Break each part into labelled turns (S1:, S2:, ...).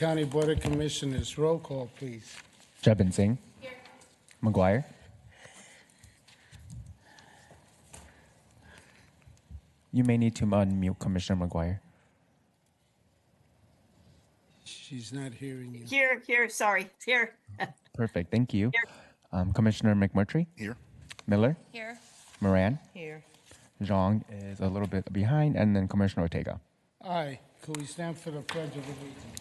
S1: County Board of Commissioners. Roll call, please.
S2: Jebin Singh. Here. McGuire. You may need to unmute Commissioner McGuire.
S1: She's not hearing you.
S3: Here, sorry, here.
S2: Perfect, thank you.
S3: Here.
S2: Commissioner McMurtry.
S4: Here.
S2: Miller.
S3: Here.
S2: Moran.
S3: Here.
S2: Zhang is a little bit behind, and then Commissioner Ortega.
S1: Aye. Could we stand for the Pledge of Allegiance?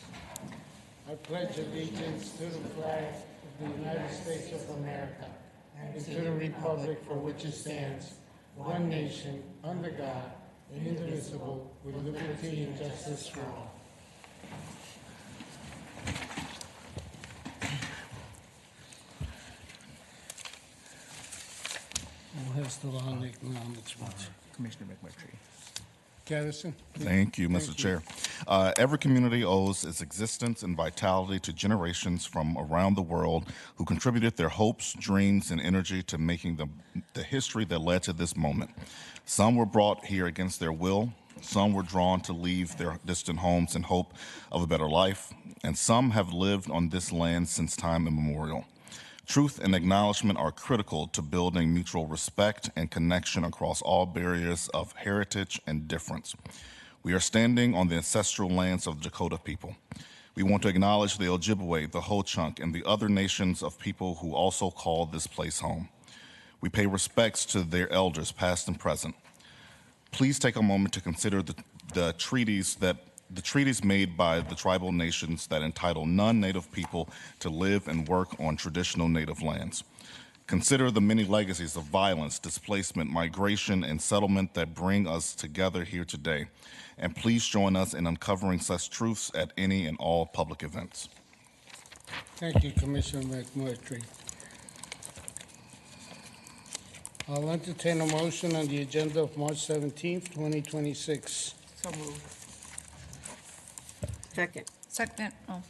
S1: I pledge allegiance to the flag of the United States of America and to the republic for which it stands, one nation, under God, indivisible, with liberty and justice for all. Who has the long acknowledgements?
S2: Commissioner McMurtry.
S1: Garrison?
S4: Thank you, Mr. Chair. Every community owes its existence and vitality to generations from around the world who contributed their hopes, dreams, and energy to making the history that led to this moment. Some were brought here against their will. Some were drawn to leave their distant homes in hope of a better life. And some have lived on this land since time immemorial. Truth and acknowledgement are critical to building mutual respect and connection across all barriers of heritage and difference. We are standing on the ancestral lands of the Dakota people. We want to acknowledge the Ojibwe, the Ho-Chunk, and the other nations of people who also call this place home. We pay respects to their elders, past and present. Please take a moment to consider the treaties made by the tribal nations that entitle non-Native people to live and work on traditional Native lands. Consider the many legacies of violence, displacement, migration, and settlement that bring us together here today. And please join us in uncovering such truths at any and all public events.
S1: Thank you, Commissioner McMurtry. I'll entertain a motion on the agenda of March 17th, 2026.
S3: So moved. Second.
S5: Second. Oh.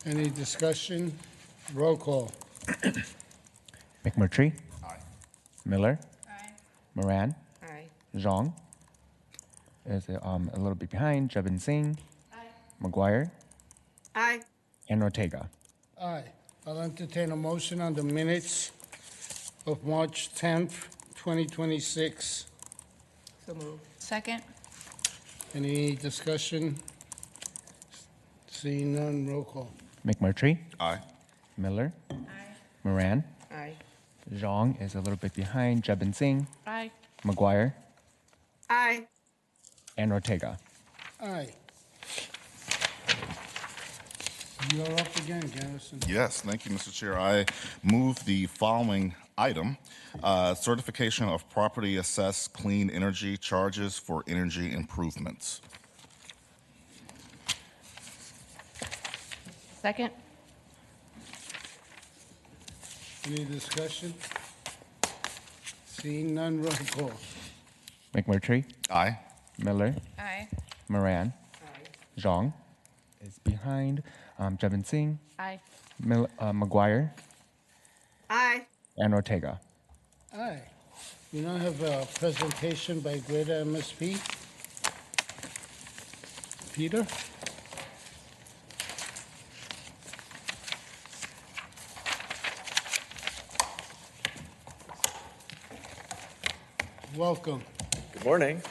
S1: Any discussion? Roll call.
S2: McMurtry.
S4: Aye.
S2: Miller.
S5: Aye.
S2: Moran.
S3: Aye.
S2: Zhang is a little bit behind. Jebin Singh.
S5: Aye.
S2: McGuire.
S3: Aye.
S2: And Ortega.
S1: Aye. I'll entertain a motion on the minutes of March 10th, 2026.
S3: So moved.
S5: Second.
S1: Any discussion? Seeing none, roll call.
S2: McMurtry.
S4: Aye.
S2: Miller.
S5: Aye.
S2: Moran.
S3: Aye.
S2: Zhang is a little bit behind. Jebin Singh.
S5: Aye.
S2: McGuire.
S3: Aye.
S2: And Ortega.
S1: Aye. You're up again, Garrison.
S4: Yes, thank you, Mr. Chair. I move the following item, certification of property assessed clean energy charges for energy improvements.
S5: Second.
S1: Any discussion? Seeing none, roll call.
S2: McMurtry.
S4: Aye.
S2: Miller.
S5: Aye.
S2: Moran.
S3: Aye.
S2: Zhang is behind. Jebin Singh.
S5: Aye.
S2: McGuire.
S3: Aye.
S2: And Ortega.
S1: Aye. We now have a presentation by Greater MSP. Peter? Welcome.
S6: Good morning.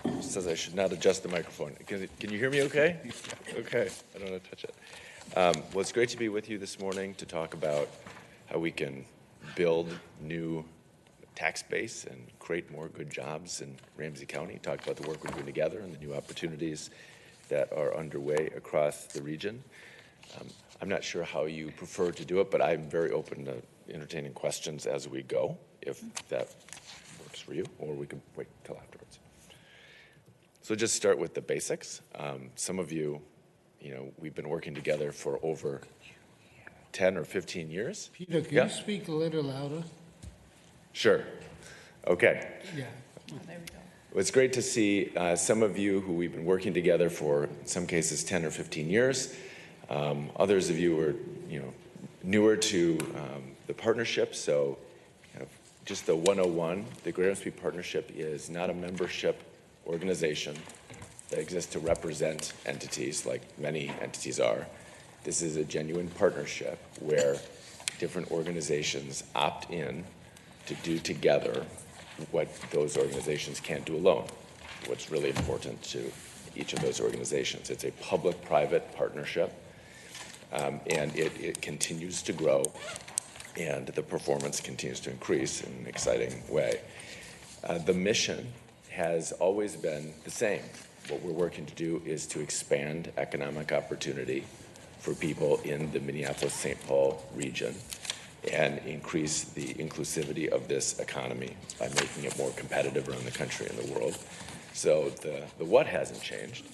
S6: It says I should not adjust the microphone. Can you hear me okay? Okay, I don't want to touch it. Well, it's great to be with you this morning to talk about how we can build new tax base and create more good jobs in Ramsey County, talk about the work we're doing together and the new opportunities that are underway across the region. I'm not sure how you prefer to do it, but I'm very open to entertaining questions as we go, if that works for you, or we can wait till afterwards. So just start with the basics. Some of you, we've been working together for over 10 or 15 years.
S1: Peter, can you speak a little louder?
S6: Sure. Okay.
S1: Yeah.
S5: Oh, there we go.
S6: Well, it's great to see some of you who we've been working together for, in some cases, 10 or 15 years. Others of you are, newer to the partnership. So just the 101, the Greater MSP Partnership is not a membership organization. that exist to represent entities, like many entities are. This is a genuine partnership where different organizations opt in to do together what those organizations can't do alone, what's really important to each of those organizations. It's a public-private partnership, and it continues to grow, and the performance continues to increase in an exciting way. The mission has always been the same. What we're working to do is to expand economic opportunity for people in the Minneapolis-St. Paul region and increase the inclusivity of this economy by making it more competitive around the country and the world. So the what hasn't changed.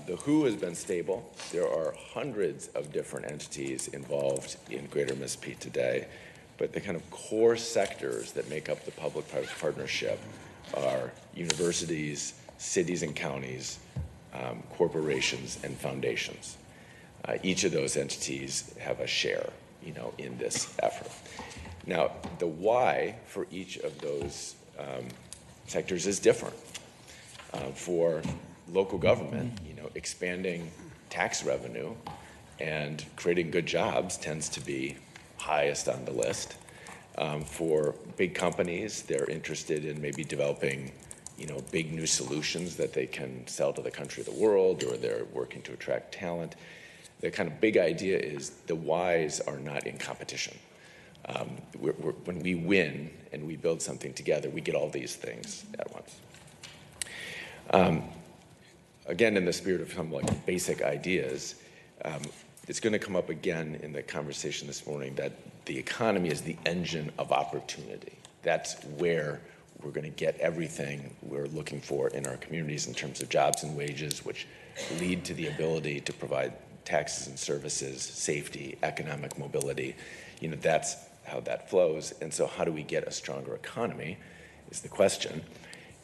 S6: The who has been stable. There are hundreds of different entities involved in Greater Mississippi today, but the kind of core sectors that make up the public-private partnership are universities, cities and counties, corporations, and foundations. Each of those entities have a share, in this effort. Now, the why for each of those sectors is different. For local government, expanding tax revenue and creating good jobs tends to be highest on the list. For big companies, they're interested in maybe developing, big new solutions that they can sell to the country of the world, or they're working to attract talent. The kind of big idea is the whys are not in competition. When we win and we build something together, we get all these things at once. Again, in the spirit of some basic ideas, it's going to come up again in the conversation this morning that the economy is the engine of opportunity. That's where we're going to get everything we're looking for in our communities in terms of jobs and wages, which lead to the ability to provide taxes and services, safety, economic mobility. That's how that flows. And so how do we get a stronger economy is the question.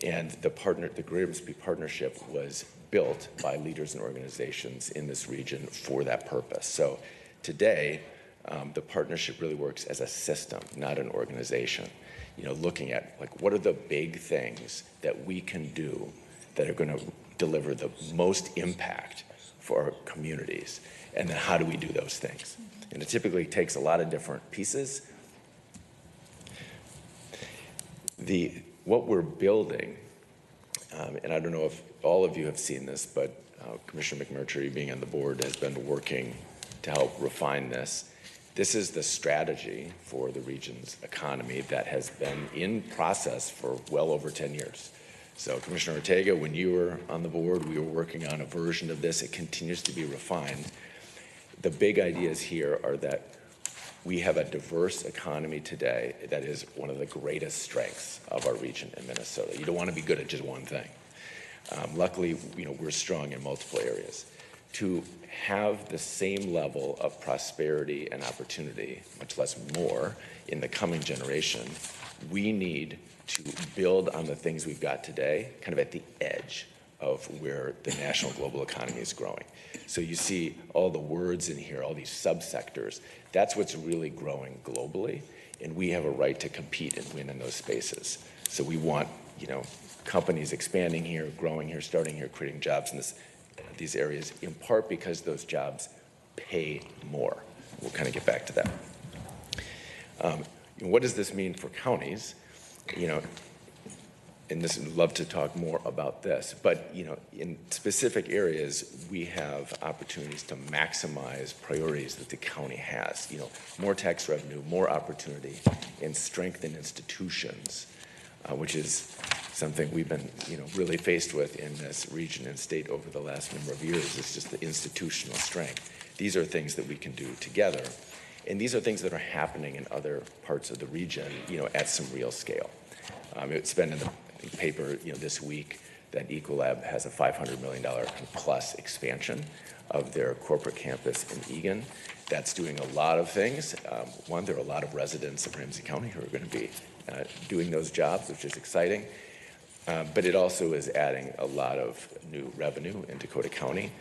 S6: And the Greater Mississippi Partnership was built by leaders and organizations in this region for that purpose. So today, the partnership really works as a system, not an organization. Looking at what are the big things that we can do that are going to deliver the most impact for our communities, and then how do we do those things? And it typically takes a lot of different pieces. What we're building, and I don't know if all of you have seen this, but Commissioner McMurtry, being on the board, has been working to help refine this. This is the strategy for the region's economy that has been in process for well over 10 years. So Commissioner Ortega, when you were on the board, we were working on a version of this. It continues to be refined. The big ideas here are that we have a diverse economy today that is one of the greatest strengths of our region in Minnesota. You don't want to be good at just one thing. Luckily, we're strong in multiple areas. To have the same level of prosperity and opportunity, much less more, in the coming generation, we need to build on the things we've got today, kind of at the edge of where the national global economy is growing. So you see all the words in here, all these subsectors. That's what's really growing globally, and we have a right to compete and win in those spaces. So we want, companies expanding here, growing here, starting here, creating jobs in these areas, in part because those jobs pay more. We'll kind of get back to that. What does this mean for counties? And I'd love to talk more about this, but in specific areas, we have opportunities to maximize priorities that the county has. More tax revenue, more opportunity, and strengthen institutions, which is something we've been really faced with in this region and state over the last number of years. It's just the institutional strength. These are things that we can do together, and these are things that are happening in other parts of the region, at some real scale. It's been in the paper, this week that Ecolab has a $500 million plus expansion of their corporate campus in Eagan. That's doing a lot of things. One, there are a lot of residents of Ramsey County who are going to be doing those jobs, which is exciting. But it also is adding a lot of new revenue in Dakota County.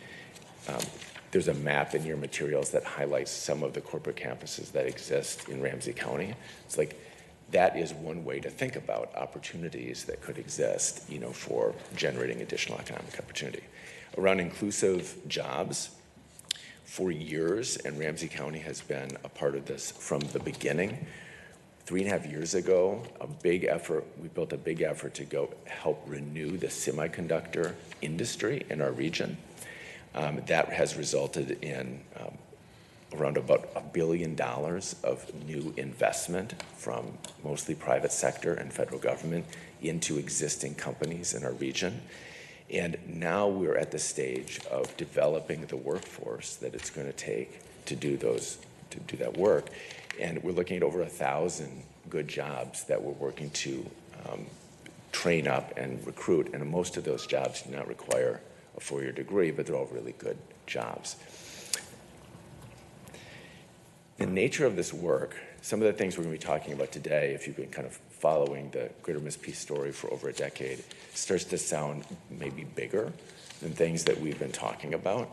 S6: There's a map in your materials that highlights some of the corporate campuses that exist in Ramsey County. It's like that is one way to think about opportunities that could exist, for generating additional economic opportunity. Around inclusive jobs, for years, and Ramsey County has been a part of this from the beginning. 3.5 years ago, we built a big effort to go help renew the semiconductor industry in our region. That has resulted in around about $1 billion of new investment from mostly private sector and federal government into existing companies in our region. And now we're at the stage of developing the workforce that it's going to take to do that work. And we're looking at over 1,000 good jobs that we're working to train up and recruit. And most of those jobs do not require a 4-year degree, but they're all really good jobs. The nature of this work, some of the things we're going to be talking about today, if you've been kind of following the Greater Mississippi story for over a decade, starts to sound maybe bigger than things that we've been talking about.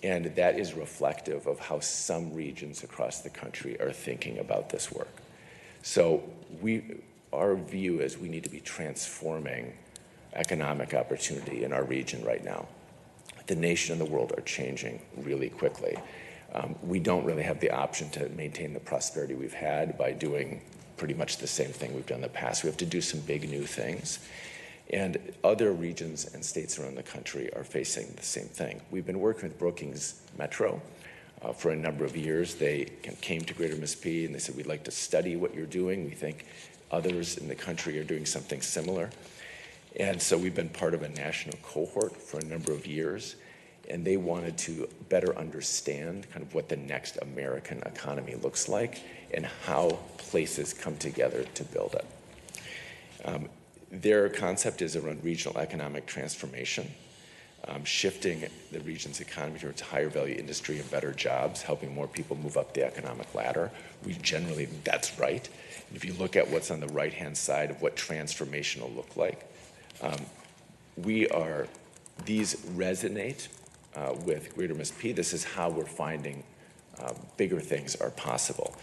S6: And that is reflective of how some regions across the country are thinking about this work. So our view is we need to be transforming economic opportunity in our region right now. The nation and the world are changing really quickly. We don't really have the option to maintain the prosperity we've had by doing pretty much the same thing we've done in the past. We have to do some big new things. And other regions and states around the country are facing the same thing. We've been working with Brookings Metro for a number of years. They came to Greater Mississippi and they said, we'd like to study what you're doing. We think others in the country are doing something similar. And so we've been part of a national cohort for a number of years. And they wanted to better understand kind of what the next American economy looks like and how places come together to build it. Their concept is around regional economic transformation, shifting the region's economy towards higher value industry and better jobs, helping more people move up the economic ladder. That's right. And if you look at what's on the right-hand side of what transformation will look like, these resonate with Greater Mississippi. This is how we're finding bigger things are possible.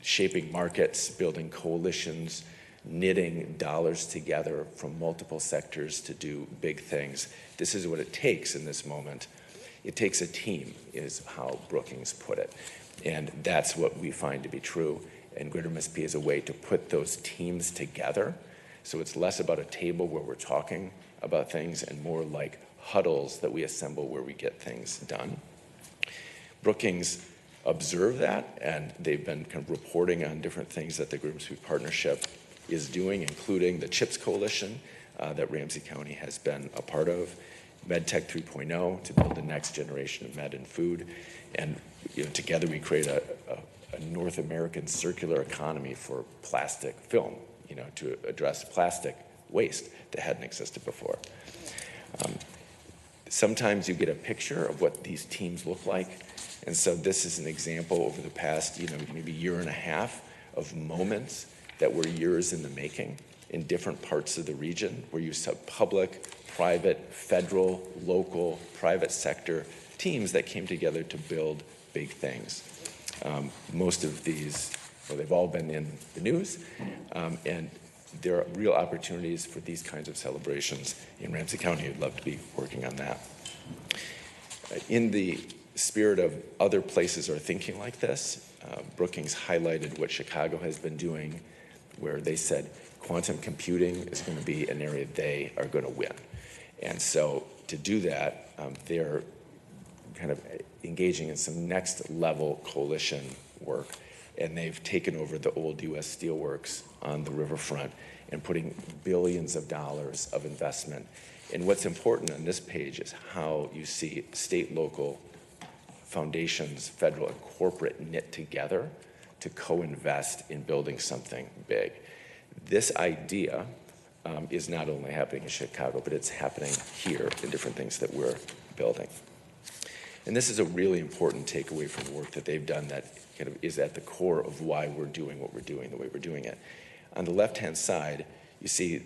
S6: Shaping markets, building coalitions, knitting dollars together from multiple sectors to do big things. This is what it takes in this moment. It takes a team, is how Brookings put it. And that's what we find to be true. And Greater Mississippi is a way to put those teams together. So it's less about a table where we're talking about things and more like huddles that we assemble where we get things done. Brookings observe that, and they've been kind of reporting on different things that the Greater Mississippi Partnership is doing, including the CHIPS Coalition that Ramsey County has been a part of, MedTech 3.0 to build the next generation of med and food. And together we create a North American circular economy for plastic film, to address plastic waste that hadn't existed before. Sometimes you get a picture of what these teams look like. And so this is an example over the past, maybe year and a half of moments that were years in the making in different parts of the region where you saw public, private, federal, local, private sector teams that came together to build big things. Most of these, they've all been in the news, and there are real opportunities for these kinds of celebrations in Ramsey County. I'd love to be working on that. In the spirit of other places are thinking like this, Brookings highlighted what Chicago has been doing, where they said quantum computing is going to be an area they are going to win. And so to do that, they're kind of engaging in some next level coalition work. And they've taken over the old U.S. Steelworks on the riverfront and putting billions of dollars of investment. And what's important on this page is how you see state, local foundations, federal and corporate knit together to co-invest in building something big. This idea is not only happening in Chicago, but it's happening here in different things that we're building. And this is a really important takeaway from the work that they've done that kind of is at the core of why we're doing what we're doing, the way we're doing it. On the left-hand side, you see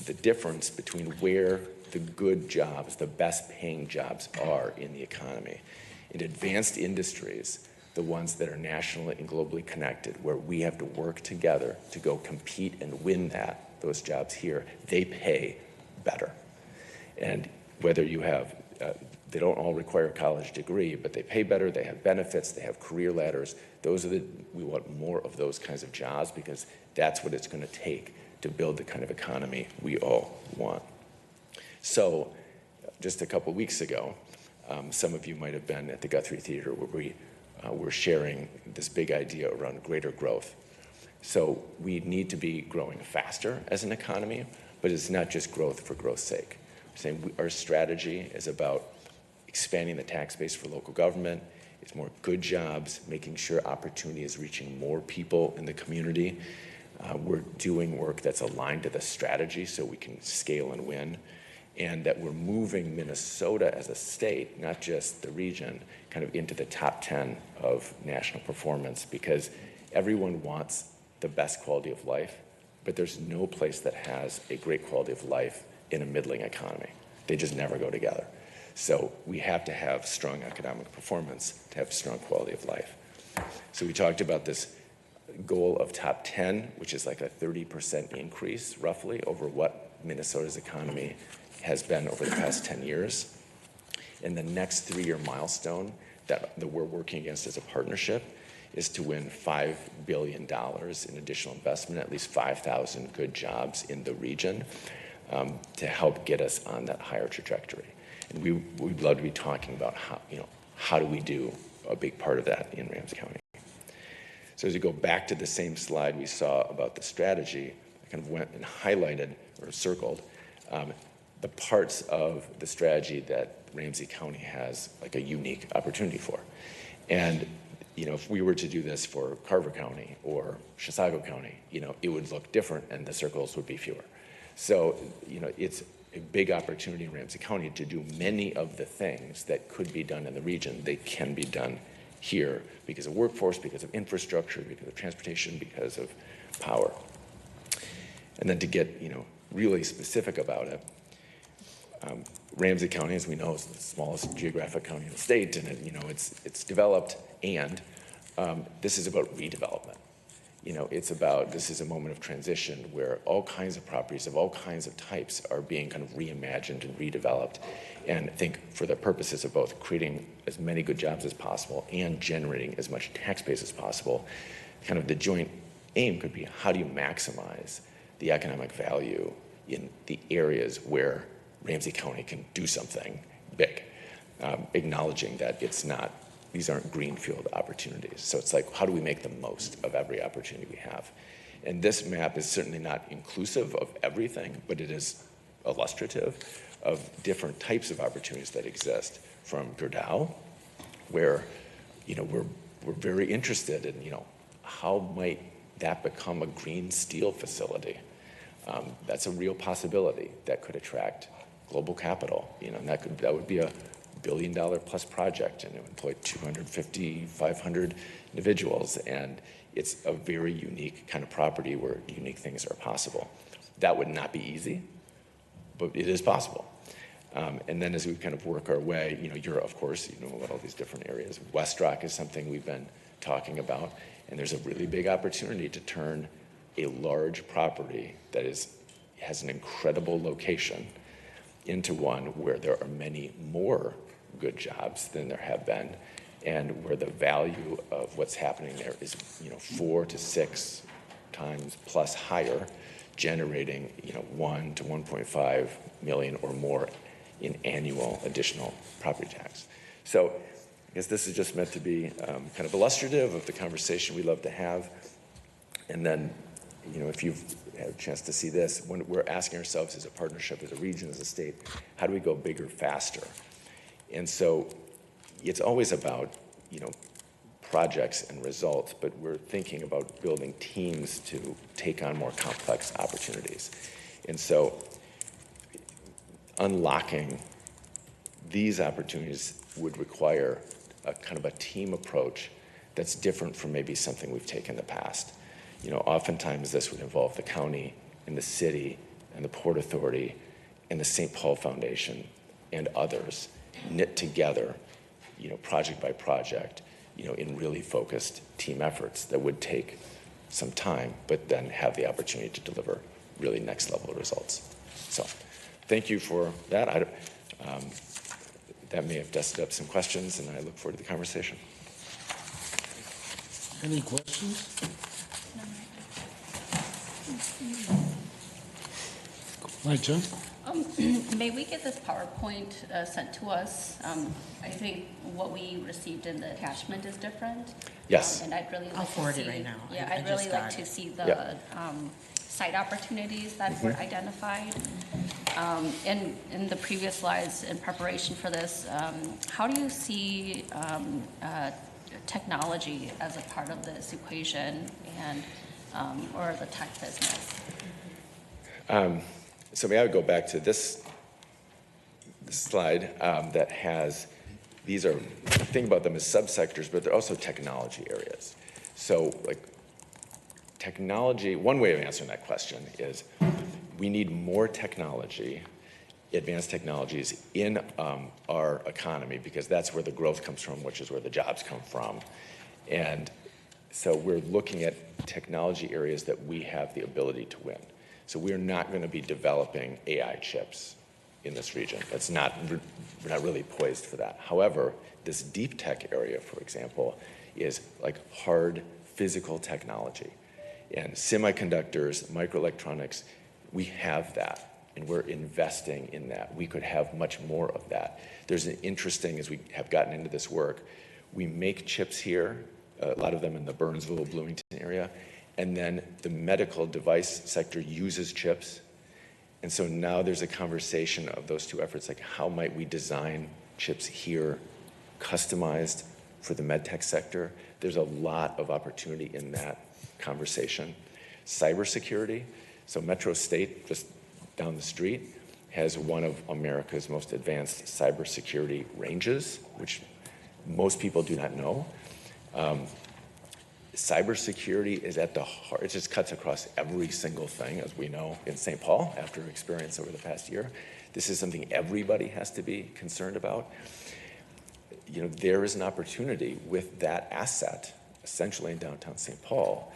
S6: the difference between where the good jobs, the best paying jobs are in the economy. In advanced industries, the ones that are nationally and globally connected, where we have to work together to go compete and win those jobs here, they pay better. And whether you have, they don't all require a college degree, but they pay better, they have benefits, they have career ladders. We want more of those kinds of jobs because that's what it's going to take to build the kind of economy we all want. So just a couple weeks ago, some of you might have been at the Guthrie Theater where we were sharing this big idea around greater growth. So we need to be growing faster as an economy, but it's not just growth for growth's sake. We're saying our strategy is about expanding the tax base for local government. It's more good jobs, making sure opportunity is reaching more people in the community. We're doing work that's aligned to the strategy so we can scale and win. And that we're moving Minnesota as a state, not just the region, kind of into the top 10 of national performance because everyone wants the best quality of life, but there's no place that has a great quality of life in a middling economy. They just never go together. So we have to have strong economic performance to have strong quality of life. So we talked about this goal of top 10, which is like a 30% increase roughly over what Minnesota's economy has been over the past 10 years. And the next 3-year milestone that we're working against as a partnership is to win $5 billion in additional investment, at least 5,000 good jobs in the region to help get us on that higher trajectory. And we'd love to be talking about how do we do a big part of that in Ramsey County. So as you go back to the same slide we saw about the strategy, I kind of went and highlighted or circled the parts of the strategy that Ramsey County has like a unique opportunity for. And if we were to do this for Carver County or Chisago County, it would look different and the circles would be fewer. So, it's a big opportunity in Ramsey County to do many of the things that could be done in the region. They can be done here because of workforce, because of infrastructure, because of transportation, because of power. And then to get, really specific about it, Ramsey County, as we know, is the smallest geographic county in the state, and it's developed, and this is about redevelopment. This is a moment of transition where all kinds of properties of all kinds of types are being kind of reimagined and redeveloped. And I think for the purposes of both creating as many good jobs as possible and generating as much tax base as possible, kind of the joint aim could be how do you maximize the economic value in the areas where Ramsey County can do something big, acknowledging that these aren't greenfield opportunities. So it's like, how do we make the most of every opportunity we have? And this map is certainly not inclusive of everything, but it is illustrative of different types of opportunities that exist from Gerdau, where, we're very interested in, how might that become a green steel facility? That's a real possibility that could attract global capital, and that would be a $1 billion plus project, and it would employ 250, 500 individuals, and it's a very unique kind of property where unique things are possible. That would not be easy, but it is possible. And then as we kind of work our way, you're, of course, about all these different areas. West Rock is something we've been talking about, and there's a really big opportunity to turn a large property that has an incredible location into one where there are many more good jobs than there have been, and where the value of what's happening there is 4 to 6 times plus higher, generating 1 to 1.5 million or more in annual additional property tax. So I guess this is just meant to be kind of illustrative of the conversation we love to have. And then, if you've had a chance to see this, when we're asking ourselves as a partnership, as a region, as a state, how do we go bigger, faster? And so it's always about, projects and results, but we're thinking about building teams to take on more complex opportunities. And so unlocking these opportunities would require a kind of a team approach that's different from maybe something we've taken in the past. Oftentimes this would involve the county and the city and the Port Authority and the St. Paul Foundation and others knit together, project by project in really focused team efforts that would take some time, but then have the opportunity to deliver really next level results. So thank you for that. That may have dusted up some questions, and I look forward to the conversation.
S1: Any questions? Right, John?
S7: May we get this PowerPoint sent to us? I think what we received in the attachment is different.
S6: Yes.
S7: And I'd really like to see.
S8: I'll forward it right now.
S7: Yeah,
S8: I
S7: I'd
S8: just
S7: really
S8: got
S7: like
S8: it.
S7: to see the
S6: Yeah.
S7: site opportunities that were identified. In the previous slides, in preparation for this, how do you see technology as a part of this equation and or the tech business?
S6: So may I go back to this slide that has, these are, think about them as subsectors, but they're also technology areas. So like technology, one way of answering that question is we need more technology, advanced technologies in our economy, because that's where the growth comes from, which is where the jobs come from. And so we're looking at technology areas that we have the ability to win. So we're not going to be developing AI chips in this region. We're not really poised for that. However, this deep tech area, for example, is like hard physical technology. And semiconductors, microelectronics, we have that, and we're investing in that. We could have much more of that. There's an interesting, as we have gotten into this work, we make chips here, a lot of them in the Burnsville, Bloomington area, and then the medical device sector uses chips. And so now there's a conversation of those two efforts, like how might we design chips here, customized for the medtech sector? There's a lot of opportunity in that conversation. Cybersecurity, so Metro State, just down the street, has one of America's most advanced cybersecurity ranges, which most people do not know. Cybersecurity is at the heart, it just cuts across every single thing, as we know in St. Paul after experience over the past year. This is something everybody has to be concerned about. There is an opportunity with that asset, essentially in downtown St. Paul.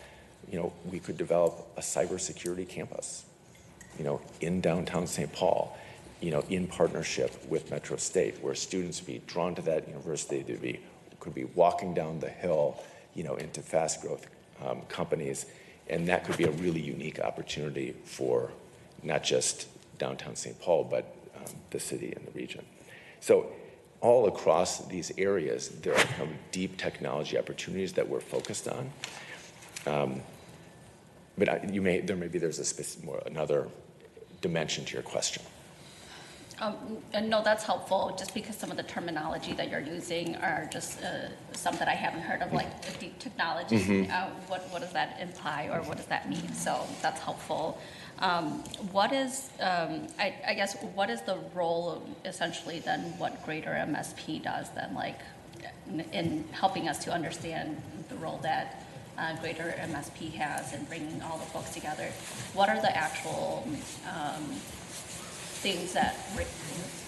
S6: We could develop a cybersecurity campus, in downtown St. Paul, in partnership with Metro State, where students would be drawn to that university. They could be walking down the hill, into fast growth companies. And that could be a really unique opportunity for not just downtown St. Paul, but the city and the region. So all across these areas, there are deep technology opportunities that we're focused on. But there's another dimension to your question.
S7: And no, that's helpful, just because some of the terminology that you're using are just some that I haven't heard of, like deep technology. What does that imply, or what does that mean? So that's helpful. What is, I guess, what is the role, essentially, then, what Greater MSP does then, like, in helping us to understand the role that Greater MSP has in bringing all the folks together? What are the actual things that,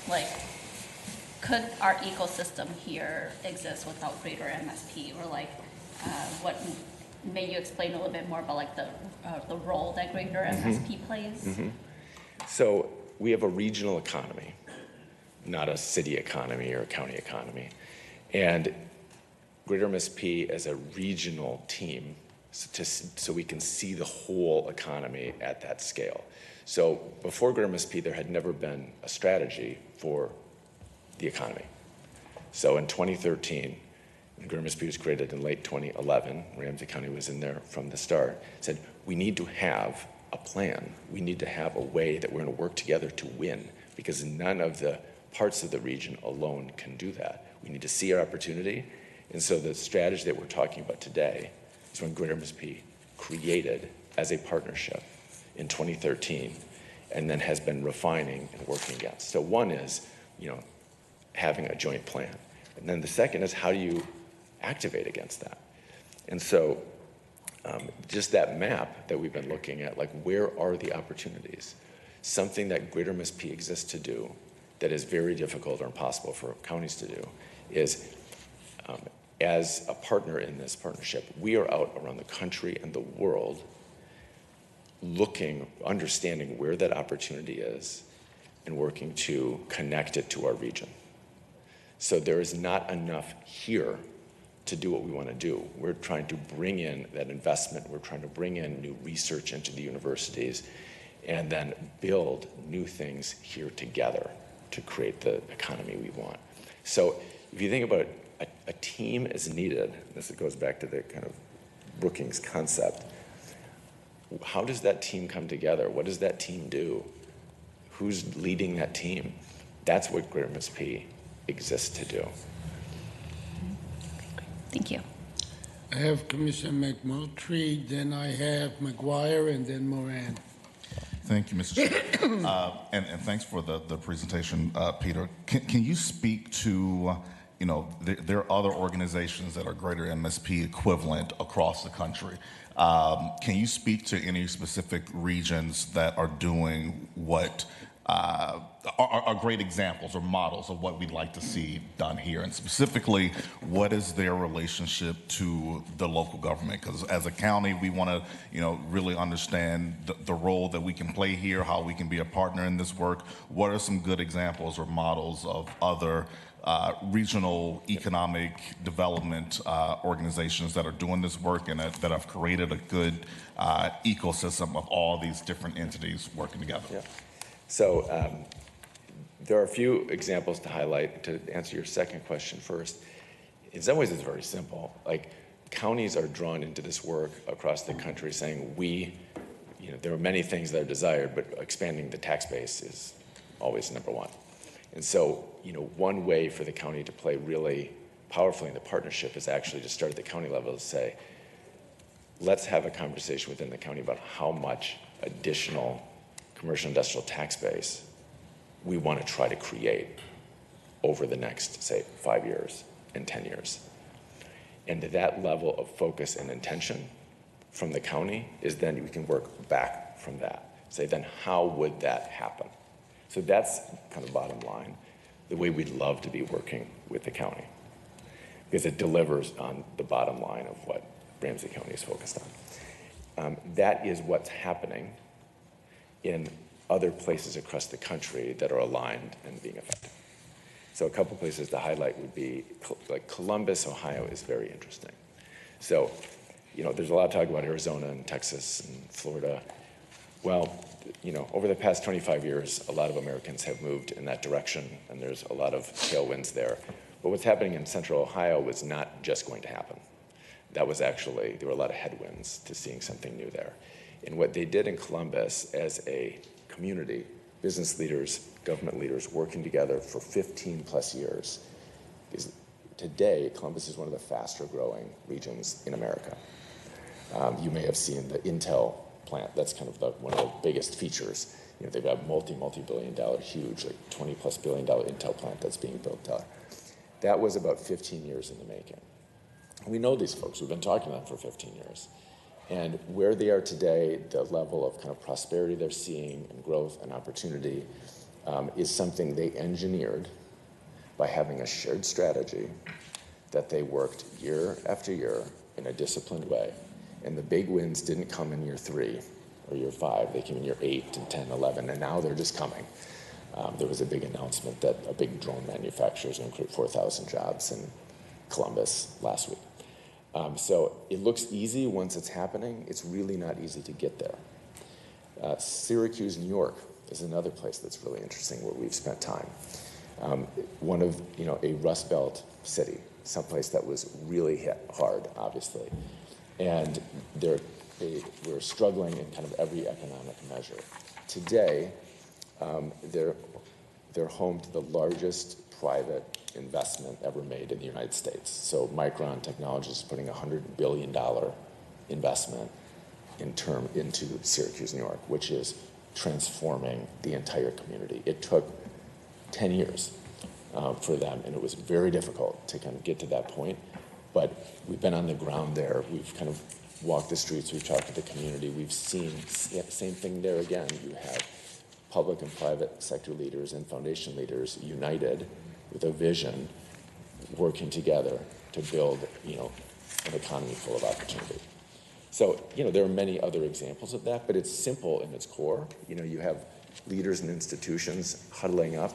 S7: like, could our ecosystem here exist without Greater MSP? Or like, may you explain a little bit more about like the role that Greater MSP plays?
S6: So we have a regional economy, not a city economy or a county economy. And Greater MSP as a regional team, so we can see the whole economy at that scale. So before Greater MSP, there had never been a strategy for the economy. So in 2013, when Greater MSP was created in late 2011, Ramsey County was in there from the start, said, we need to have a plan. We need to have a way that we're going to work together to win, because none of the parts of the region alone can do that. We need to see our opportunity. And so the strategy that we're talking about today is when Greater MSP created as a partnership in 2013, and then has been refining and working against. So one is, having a joint plan. And then the second is, how do you activate against that? And so just that map that we've been looking at, like, where are the opportunities? Something that Greater MSP exists to do that is very difficult or impossible for counties to do is as a partner in this partnership, we are out around the country and the world looking, understanding where that opportunity is and working to connect it to our region. So there is not enough here to do what we want to do. We're trying to bring in that investment. We're trying to bring in new research into the universities and then build new things here together to create the economy we want. So if you think about it, a team is needed. This goes back to the kind of Brookings concept. How does that team come together? What does that team do? Who's leading that team? That's what Greater MSP exists to do.
S7: Thank you.
S1: I have Commissioner McMurtry, then I have McGuire, and then Moran.
S4: Thank you, Mr. Chair. And thanks for the presentation, Peter. Can you speak to, there are other organizations that are greater MSP equivalent across the country. Can you speak to any specific regions that are doing what are great examples or models of what we'd like to see done here? And specifically, what is their relationship to the local government? Because as a county, we want to, really understand the role that we can play here, how we can be a partner in this work. What are some good examples or models of other regional economic development organizations that are doing this work and that have created a good ecosystem of all these different entities working together?
S6: Yeah. So there are a few examples to highlight. To answer your second question first, in some ways it's very simple. Like, counties are drawn into this work across the country saying there are many things that are desired, but expanding the tax base is always number one. And so, one way for the county to play really powerfully in the partnership is actually to start at the county level to say, let's have a conversation within the county about how much additional commercial industrial tax base we want to try to create over the next, say, 5 years and 10 years. And that level of focus and intention from the county is then we can work back from that. Say, then how would that happen? So that's kind of bottom line, the way we'd love to be working with the county, because it delivers on the bottom line of what Ramsey County is focused on. That is what's happening in other places across the country that are aligned and being effective. So a couple places to highlight would be, like Columbus, Ohio is very interesting. So, there's a lot of talk about Arizona and Texas and Florida. Well, over the past 25 years, a lot of Americans have moved in that direction, and there's a lot of tailwinds there. But what's happening in central Ohio was not just going to happen. That was actually, there were a lot of headwinds to seeing something new there. And what they did in Columbus as a community, business leaders, government leaders working together for 15 plus years, is today Columbus is one of the faster growing regions in America. You may have seen the Intel plant. That's kind of one of the biggest features. They've got multi-billion dollar, huge, like $20+ billion Intel plant that's being built there. That was about 15 years in the making. We know these folks. We've been talking to them for 15 years. And where they are today, the level of kind of prosperity they're seeing and growth and opportunity is something they engineered by having a shared strategy that they worked year after year in a disciplined way. And the big wins didn't come in year 3 or year 5. They came in year 8 and 10, 11, and now they're just coming. There was a big announcement that a big drone manufacturer is going to create 4,000 jobs in Columbus last week. So it looks easy once it's happening. It's really not easy to get there. Syracuse, New York is another place that's really interesting where we've spent time. One of, a Rust Belt city, someplace that was really hit hard, obviously. And they were struggling in kind of every economic measure. Today, they're home to the largest private investment ever made in the United States. So Micron Technology is putting a $100 billion investment into Syracuse, New York, which is transforming the entire community. It took 10 years for them, and it was very difficult to kind of get to that point. But we've been on the ground there. We've kind of walked the streets. We've talked to the community. We've seen same thing there again. You have public and private sector leaders and foundation leaders united with a vision, working together to build an economy full of opportunity. So, there are many other examples of that, but it's simple in its core. You have leaders and institutions huddling up,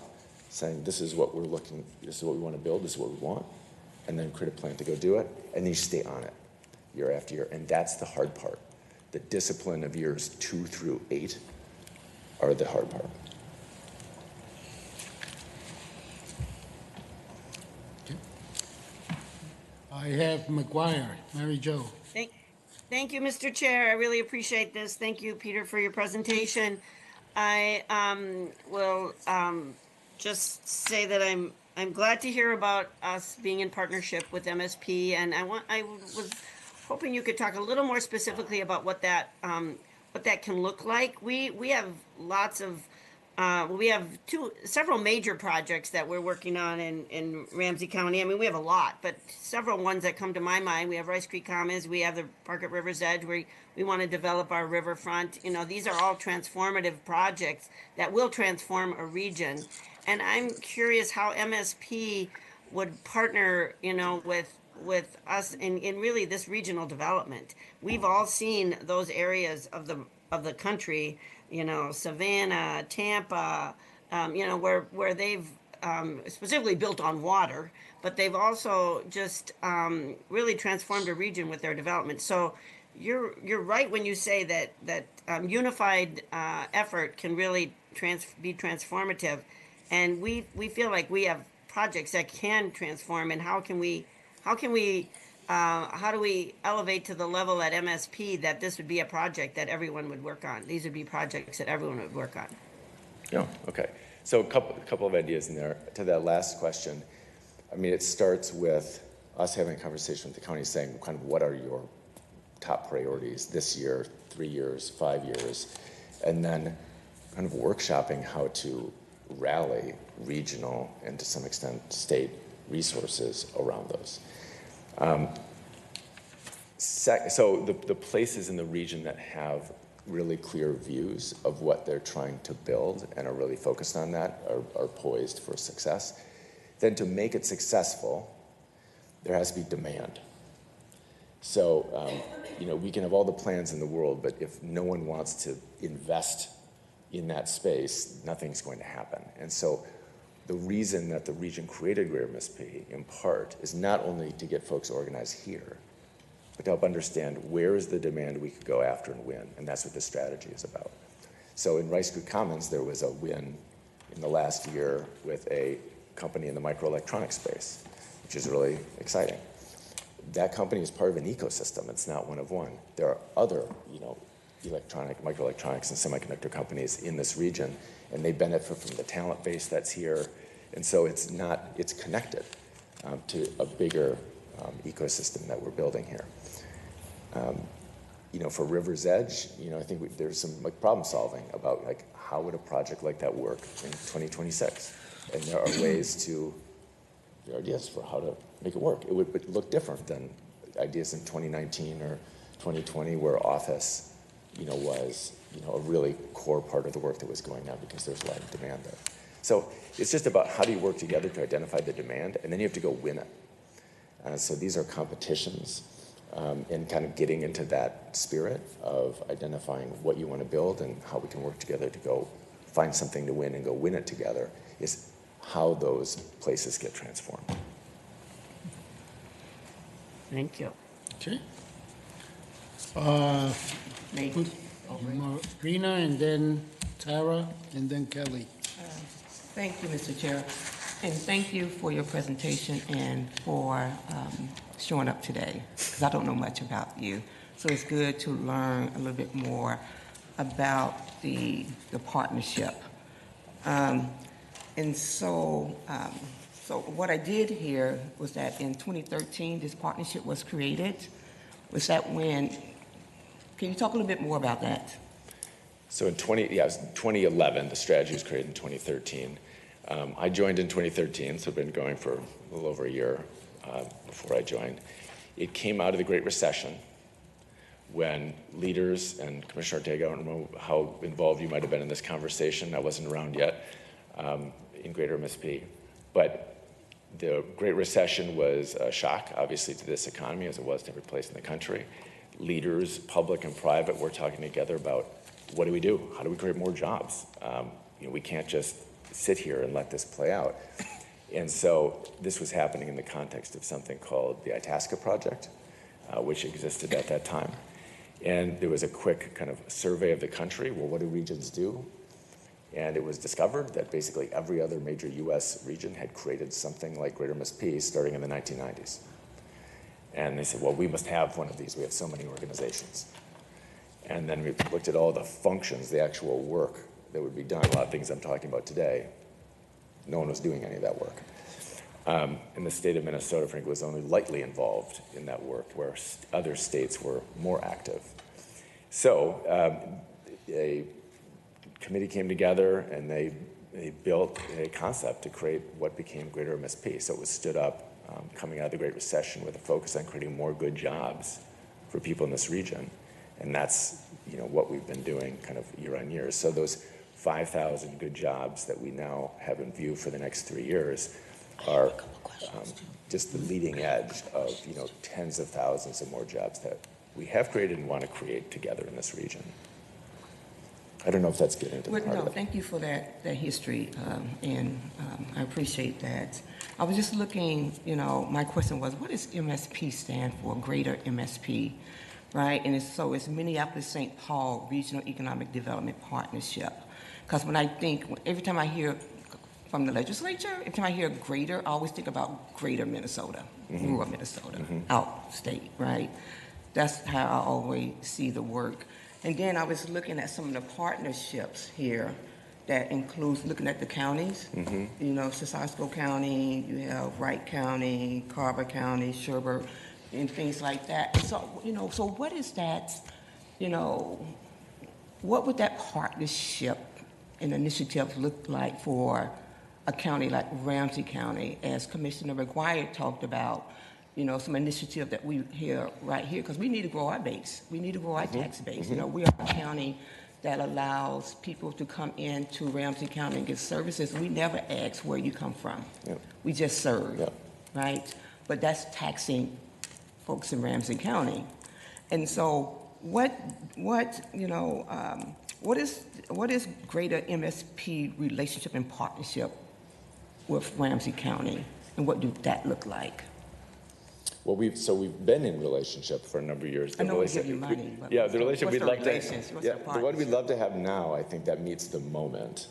S6: saying, this is what we want to build, this is what we want, and then create a plan to go do it, and then you stay on it year after year. And that's the hard part. The discipline of years 2 through 8 are the hard part.
S1: I have McGuire, Mary Jo.
S3: Thank you, Mr. Chair. I really appreciate this. Thank you, Peter, for your presentation. I will just say that I'm glad to hear about us being in partnership with MSP, and I was hoping you could talk a little more specifically about what that can look like. We have lots of we have several major projects that we're working on in Ramsey County. I mean, we have a lot, but several ones that come to my mind. We have Rice Creek Commons. We have the Park at River's Edge, where we want to develop our riverfront. These are all transformative projects that will transform a region. And I'm curious how MSP would partner, with us in really this regional development. We've all seen those areas of the country, Savannah, Tampa, where they've specifically built on water, but they've also just really transformed a region with their development. So you're right when you say that unified effort can really be transformative, and we feel like we have projects that can transform. And how do we elevate to the level at MSP that this would be a project that everyone would work on? These would be projects that everyone would work on.
S6: Yeah, okay. So a couple of ideas in there. To that last question, I mean, it starts with us having a conversation with the county saying kind of what are your top priorities this year, 3 years, 5 years, and then kind of workshopping how to rally regional and to some extent state resources around those. So the places in the region that have really clear views of what they're trying to build and are really focused on that are poised for success. Then to make it successful, there has to be demand. So, we can have all the plans in the world, but if no one wants to invest in that space, nothing's going to happen. And so the reason that the region created Greater MSP, in part, is not only to get folks organized here, but to help understand where is the demand we could go after and win, and that's what this strategy is about. So in Rice Creek Commons, there was a win in the last year with a company in the microelectronics space, which is really exciting. That company is part of an ecosystem. It's not one of one. There are other, microelectronics and semiconductor companies in this region, and they benefit from the talent base that's here. And so it's connected to a bigger ecosystem that we're building here. For River's Edge, I think there's some problem solving about how would a project like that work in 2026? And there are there are ideas for how to make it work. It would look different than ideas in 2019 or 2020 where office, was, a really core part of the work that was going on because there's a lot of demand there. So it's just about how do you work together to identify the demand, and then you have to go win it. So these are competitions and kind of getting into that spirit of identifying what you want to build and how we can work together to go find something to win and go win it together is how those places get transformed.
S3: Thank you.
S1: Okay.
S3: Nate.
S1: Marina, and then Tara, and then Kelly.
S8: Thank you, Mr. Chair. And thank you for your presentation and for showing up today, because I don't know much about you. So it's good to learn a little bit more about the partnership. And so what I did hear was that in 2013, this partnership was created. Was that when? Can you talk a little bit more about that?
S6: So it was 2011. The strategy was created in 2013. I joined in 2013, so I've been going for a little over a year before I joined. It came out of the Great Recession when leaders, and Commissioner Ortega, I don't know how involved you might have been in this conversation. I wasn't around yet in Greater MSP. But The Great Recession was a shock, obviously, to this economy, as it was to every place in the country. Leaders, public and private, were talking together about what do we do? How do we create more jobs? We can't just sit here and let this play out. And so this was happening in the context of something called the Itasca Project, which existed at that time. And there was a quick kind of survey of the country. Well, what do regions do? And it was discovered that basically every other major U.S. region had created something like Greater MSP starting in the 1990s. And they said, well, we must have one of these. We have so many organizations. And then we looked at all the functions, the actual work that would be done, a lot of things I'm talking about today. No one was doing any of that work. And the state of Minnesota, frankly, was only lightly involved in that work, where other states were more active. So a committee came together and they built a concept to create what became Greater MSP. So it was stood up coming out of the Great Recession with a focus on creating more good jobs for people in this region. And that's what we've been doing kind of year on year. So those 5,000 good jobs that we now have in view for the next 3 years are just the leading edge of tens of thousands of more jobs that we have created and want to create together in this region. I don't know if that's getting into the part of it.
S8: Thank you for that history, and I appreciate that. I was just looking, my question was, what does MSP stand for, Greater MSP, right? And it's Minneapolis-St. Paul Regional Economic Development Partnership. Because every time I hear from the legislature, every time I hear greater, I always think about greater Minnesota, rural Minnesota, out state, right? That's how I always see the work. And then I was looking at some of the partnerships here that includes looking at the counties. Sosasco County, you have Wright County, Carver County, Sherburne, and things like that. So, so what is that, what would that partnership and initiative look like for a county like Ramsey County, as Commissioner McGuire talked about, some initiative that we hear right here, because we need to grow our base. We need to grow our tax base. We are a county that allows people to come into Ramsey County and get services. We never ask where you come from.
S6: Yep.
S8: We just serve,
S6: Yep.
S8: right? But that's taxing folks in Ramsey County. And so what is Greater MSP relationship and partnership with Ramsey County, and what do that look like?
S6: Well, we've been in relationship for a number of years.
S8: I know we give you money, but
S6: the relationship we'd love to.
S8: The
S6: one we'd love to have now, I think that meets the moment,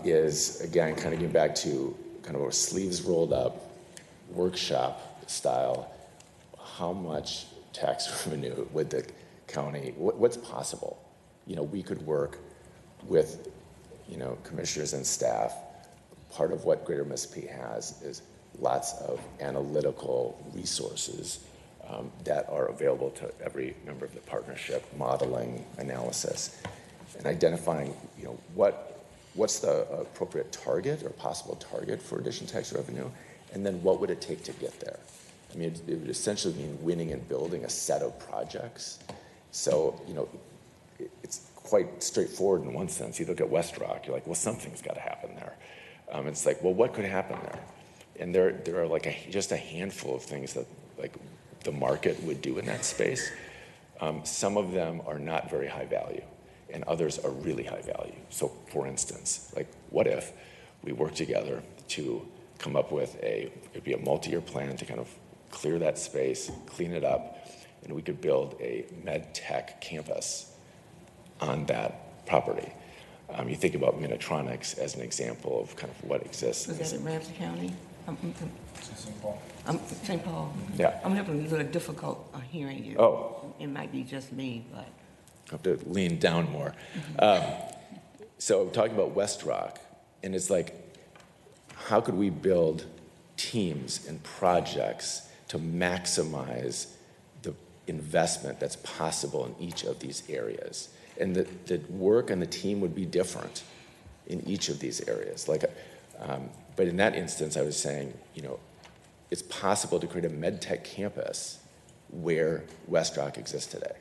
S6: is again kind of getting back to kind of a sleeves rolled up workshop style. How much tax revenue would the county? What's possible? We could work with commissioners and staff. Part of what Greater MSP has is lots of analytical resources that are available to every member of the partnership, modeling, analysis, and identifying, what's the appropriate target or possible target for additional tax revenue, and then what would it take to get there? I mean, it would essentially mean winning and building a set of projects. So, it's quite straightforward in one sense. You look at West Rock, you're like, well, something's got to happen there. It's like, well, what could happen there? And there are like just a handful of things that like the market would do in that space. Some of them are not very high value, and others are really high value. So, for instance, like what if we work together to come up with it'd be a multi-year plan to kind of clear that space, clean it up, and we could build a med tech campus on that property. You think about Minnetronics as an example of kind of what exists.
S8: Is that in Ramsey County? St. Paul.
S6: Yeah.
S8: I'm having a little difficult hearing you.
S6: Oh.
S8: It might be just me, but.
S6: I have to lean down more. So talking about West Rock, and it's like, how could we build teams and projects to maximize the investment that's possible in each of these areas? And the work and the team would be different in each of these areas. But in that instance, I was saying, it's possible to create a med tech campus where West Rock exists today,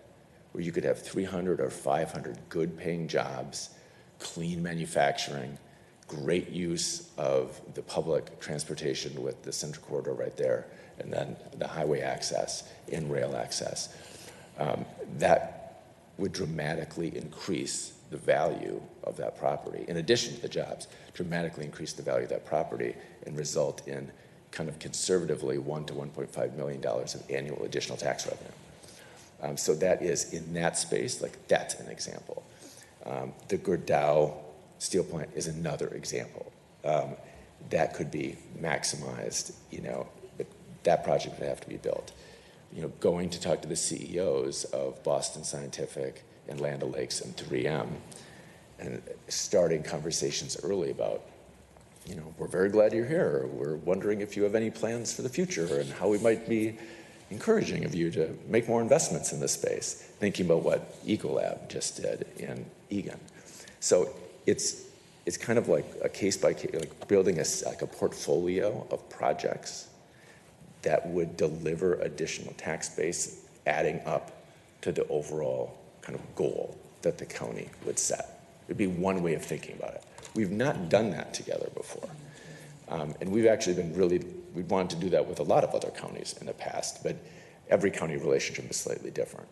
S6: where you could have 300 or 500 good paying jobs, clean manufacturing, great use of the public transportation with the central corridor right there, and then the highway access and rail access. That would dramatically increase the value of that property, in addition to the jobs, dramatically increase the value of that property and result in kind of conservatively $1 to $1.5 million of annual additional tax revenue. So that is in that space, like that's an example. The Gerdau steel plant is another example. That could be maximized, that project would have to be built. Going to talk to the CEOs of Boston Scientific and Land O'Lakes and 3M and starting conversations early about, we're very glad you're here. We're wondering if you have any plans for the future and how we might be encouraging of you to make more investments in this space, thinking about what Ecolab just did in Egan. So it's kind of like a case by case, like building a portfolio of projects that would deliver additional tax base, adding up to the overall kind of goal that the county would set. It'd be one way of thinking about it. We've not done that together before. And we've actually we wanted to do that with a lot of other counties in the past, but every county relationship is slightly different.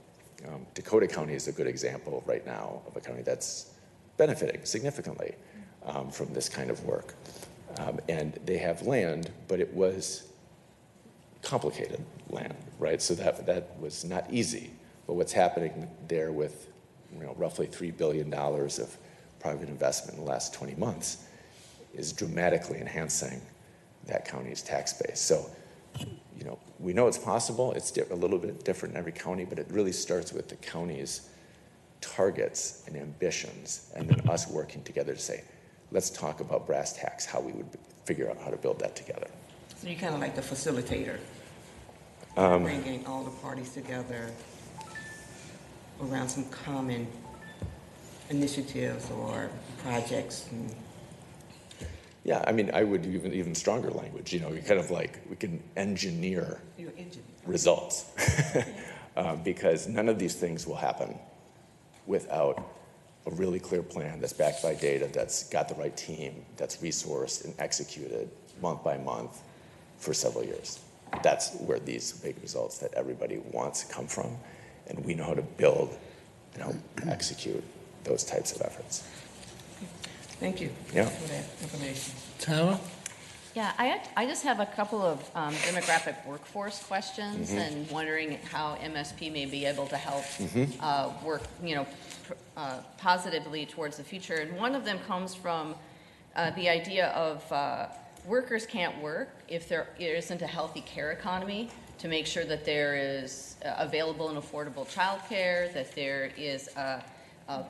S6: Dakota County is a good example right now of a county that's benefiting significantly from this kind of work. And they have land, but it was complicated land, right? So that was not easy. But what's happening there with roughly $3 billion of private investment in the last 20 months is dramatically enhancing that county's tax base. So, we know it's possible. It's a little bit different in every county, but it really starts with the county's targets and ambitions, and then us working together to say, let's talk about brass tacks, how we would figure out how to build that together.
S8: So you're kind of like the facilitator, bringing all the parties together around some common initiatives or projects.
S6: Yeah, I would even stronger language. You're kind of like, we can engineer results because none of these things will happen without a really clear plan that's backed by data, that's got the right team, that's resourced and executed month by month for several years. That's where these big results that everybody wants come from, and we know how to build and help execute those types of efforts.
S8: Thank you
S6: Yeah.
S8: for that information.
S1: Tara?
S5: Yeah, I just have a couple of demographic workforce questions and wondering how MSP may be able to help work, positively towards the future. And one of them comes from the idea of workers can't work if there isn't a healthy care economy to make sure that there is available and affordable childcare, that there is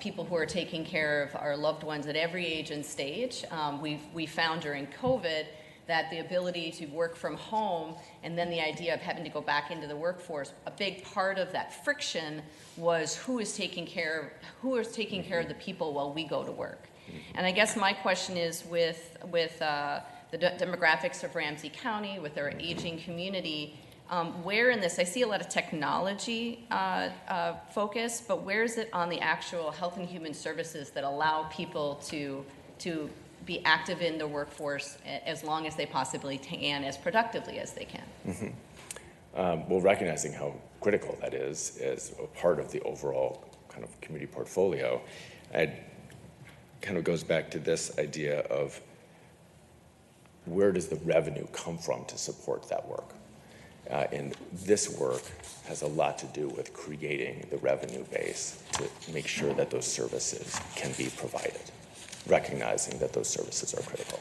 S5: people who are taking care of our loved ones at every age and stage. We found during COVID that the ability to work from home and then the idea of having to go back into the workforce, a big part of that friction was who is taking care of the people while we go to work. And I guess my question is with the demographics of Ramsey County, with our aging community, where in this, I see a lot of technology focus, but where is it on the actual health and human services that allow people to be active in the workforce as long as they possibly can, as productively as they can?
S6: Well, recognizing how critical that is as a part of the overall kind of community portfolio, it kind of goes back to this idea of where does the revenue come from to support that work? And this work has a lot to do with creating the revenue base to make sure that those services can be provided, recognizing that those services are critical.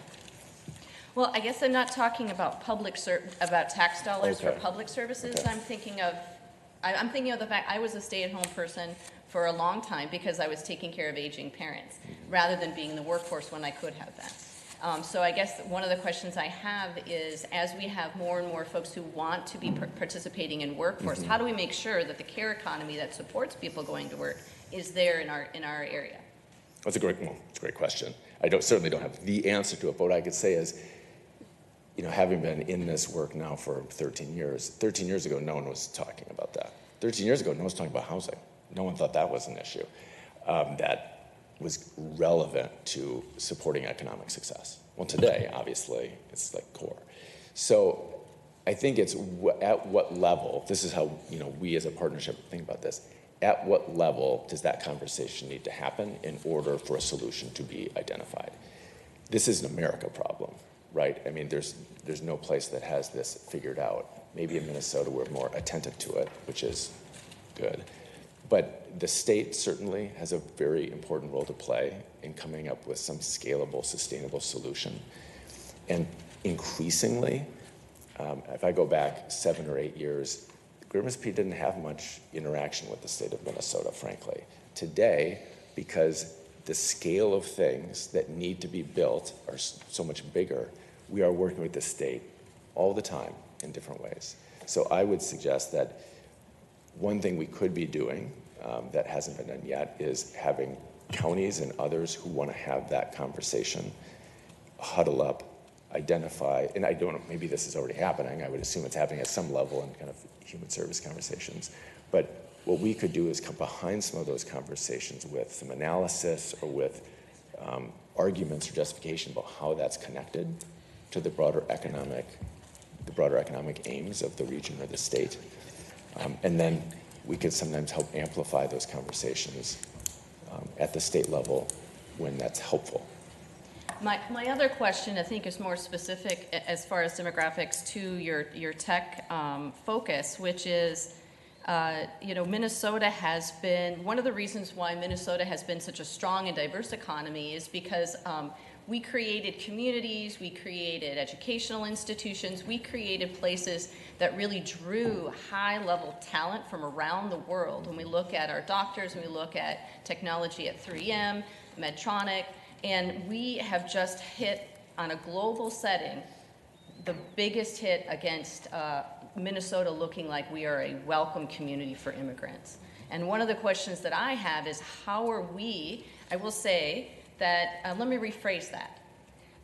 S5: Well, I guess I'm not talking about about tax dollars for
S6: Okay.
S5: public services.
S6: Okay.
S5: I'm thinking of the fact I was a stay-at-home person for a long time because I was taking care of aging parents rather than being in the workforce when I could have been. So I guess one of the questions I have is, as we have more and more folks who want to be participating in workforce, how do we make sure that the care economy that supports people going to work is there in our area?
S6: That's a great question. I certainly don't have the answer to it, but what I could say is, having been in this work now for 13 years ago, no one was talking about that. 13 years ago, no one was talking about housing. No one thought that was an issue. That was relevant to supporting economic success. Well, today, obviously, it's like core. So I think it's at what level, this is how we as a partnership think about this, at what level does that conversation need to happen in order for a solution to be identified? This is an America problem, right? I mean, there's no place that has this figured out. Maybe in Minnesota we're more attentive to it, which is good. But the state certainly has a very important role to play in coming up with some scalable, sustainable solution. And increasingly, if I go back 7 or 8 years, MSP didn't have much interaction with the state of Minnesota, frankly. Today, because the scale of things that need to be built are so much bigger, we are working with the state all the time in different ways. So I would suggest that one thing we could be doing that hasn't been done yet is having counties and others who want to have that conversation huddle up, identify, and I don't know, maybe this is already happening. I would assume it's happening at some level in kind of human service conversations. But what we could do is come behind some of those conversations with some analysis or with arguments or justification about how that's connected to the broader economic aims of the region or the state. And then we could sometimes help amplify those conversations at the state level when that's helpful.
S5: My other question, I think, is more specific as far as demographics to your tech focus, which is, Minnesota has been, one of the reasons why Minnesota has been such a strong and diverse economy is because we created communities, we created educational institutions, we created places that really drew high-level talent from around the world. When we look at our doctors, when we look at technology at 3M, Medtronic, and we have just hit, on a global setting, the biggest hit against Minnesota looking like we are a welcome community for immigrants. And one of the questions that I have is how are we, I will say that, let me rephrase that.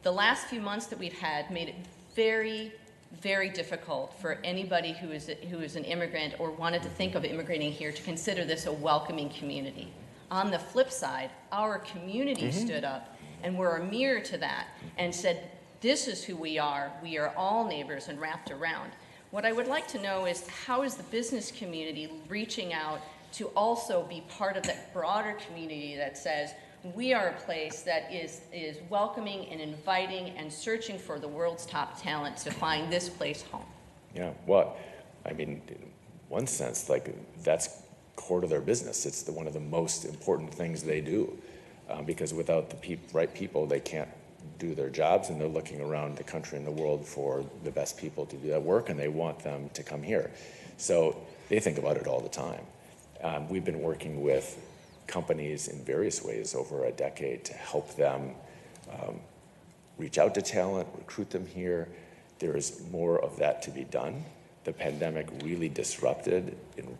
S5: The last few months that we've had made it very, very difficult for anybody who is an immigrant or wanted to think of immigrating here to consider this a welcoming community. On the flip side, our community stood up and were a mirror to that and said, this is who we are all neighbors and wrapped around. What I would like to know is how is the business community reaching out to also be part of that broader community that says, we are a place that is welcoming and inviting and searching for the world's top talent to find this place home. Yeah,
S6: well, I mean, in one sense, like that's core to their business. It's one of the most important things they do because without the right people, they can't do their jobs, and they're looking around the country and the world for the best people to do that work, and they want them to come here. So they think about it all the time. We've been working with companies in various ways over a decade to help them reach out to talent, recruit them here. There is more of that to be done. The pandemic really disrupted in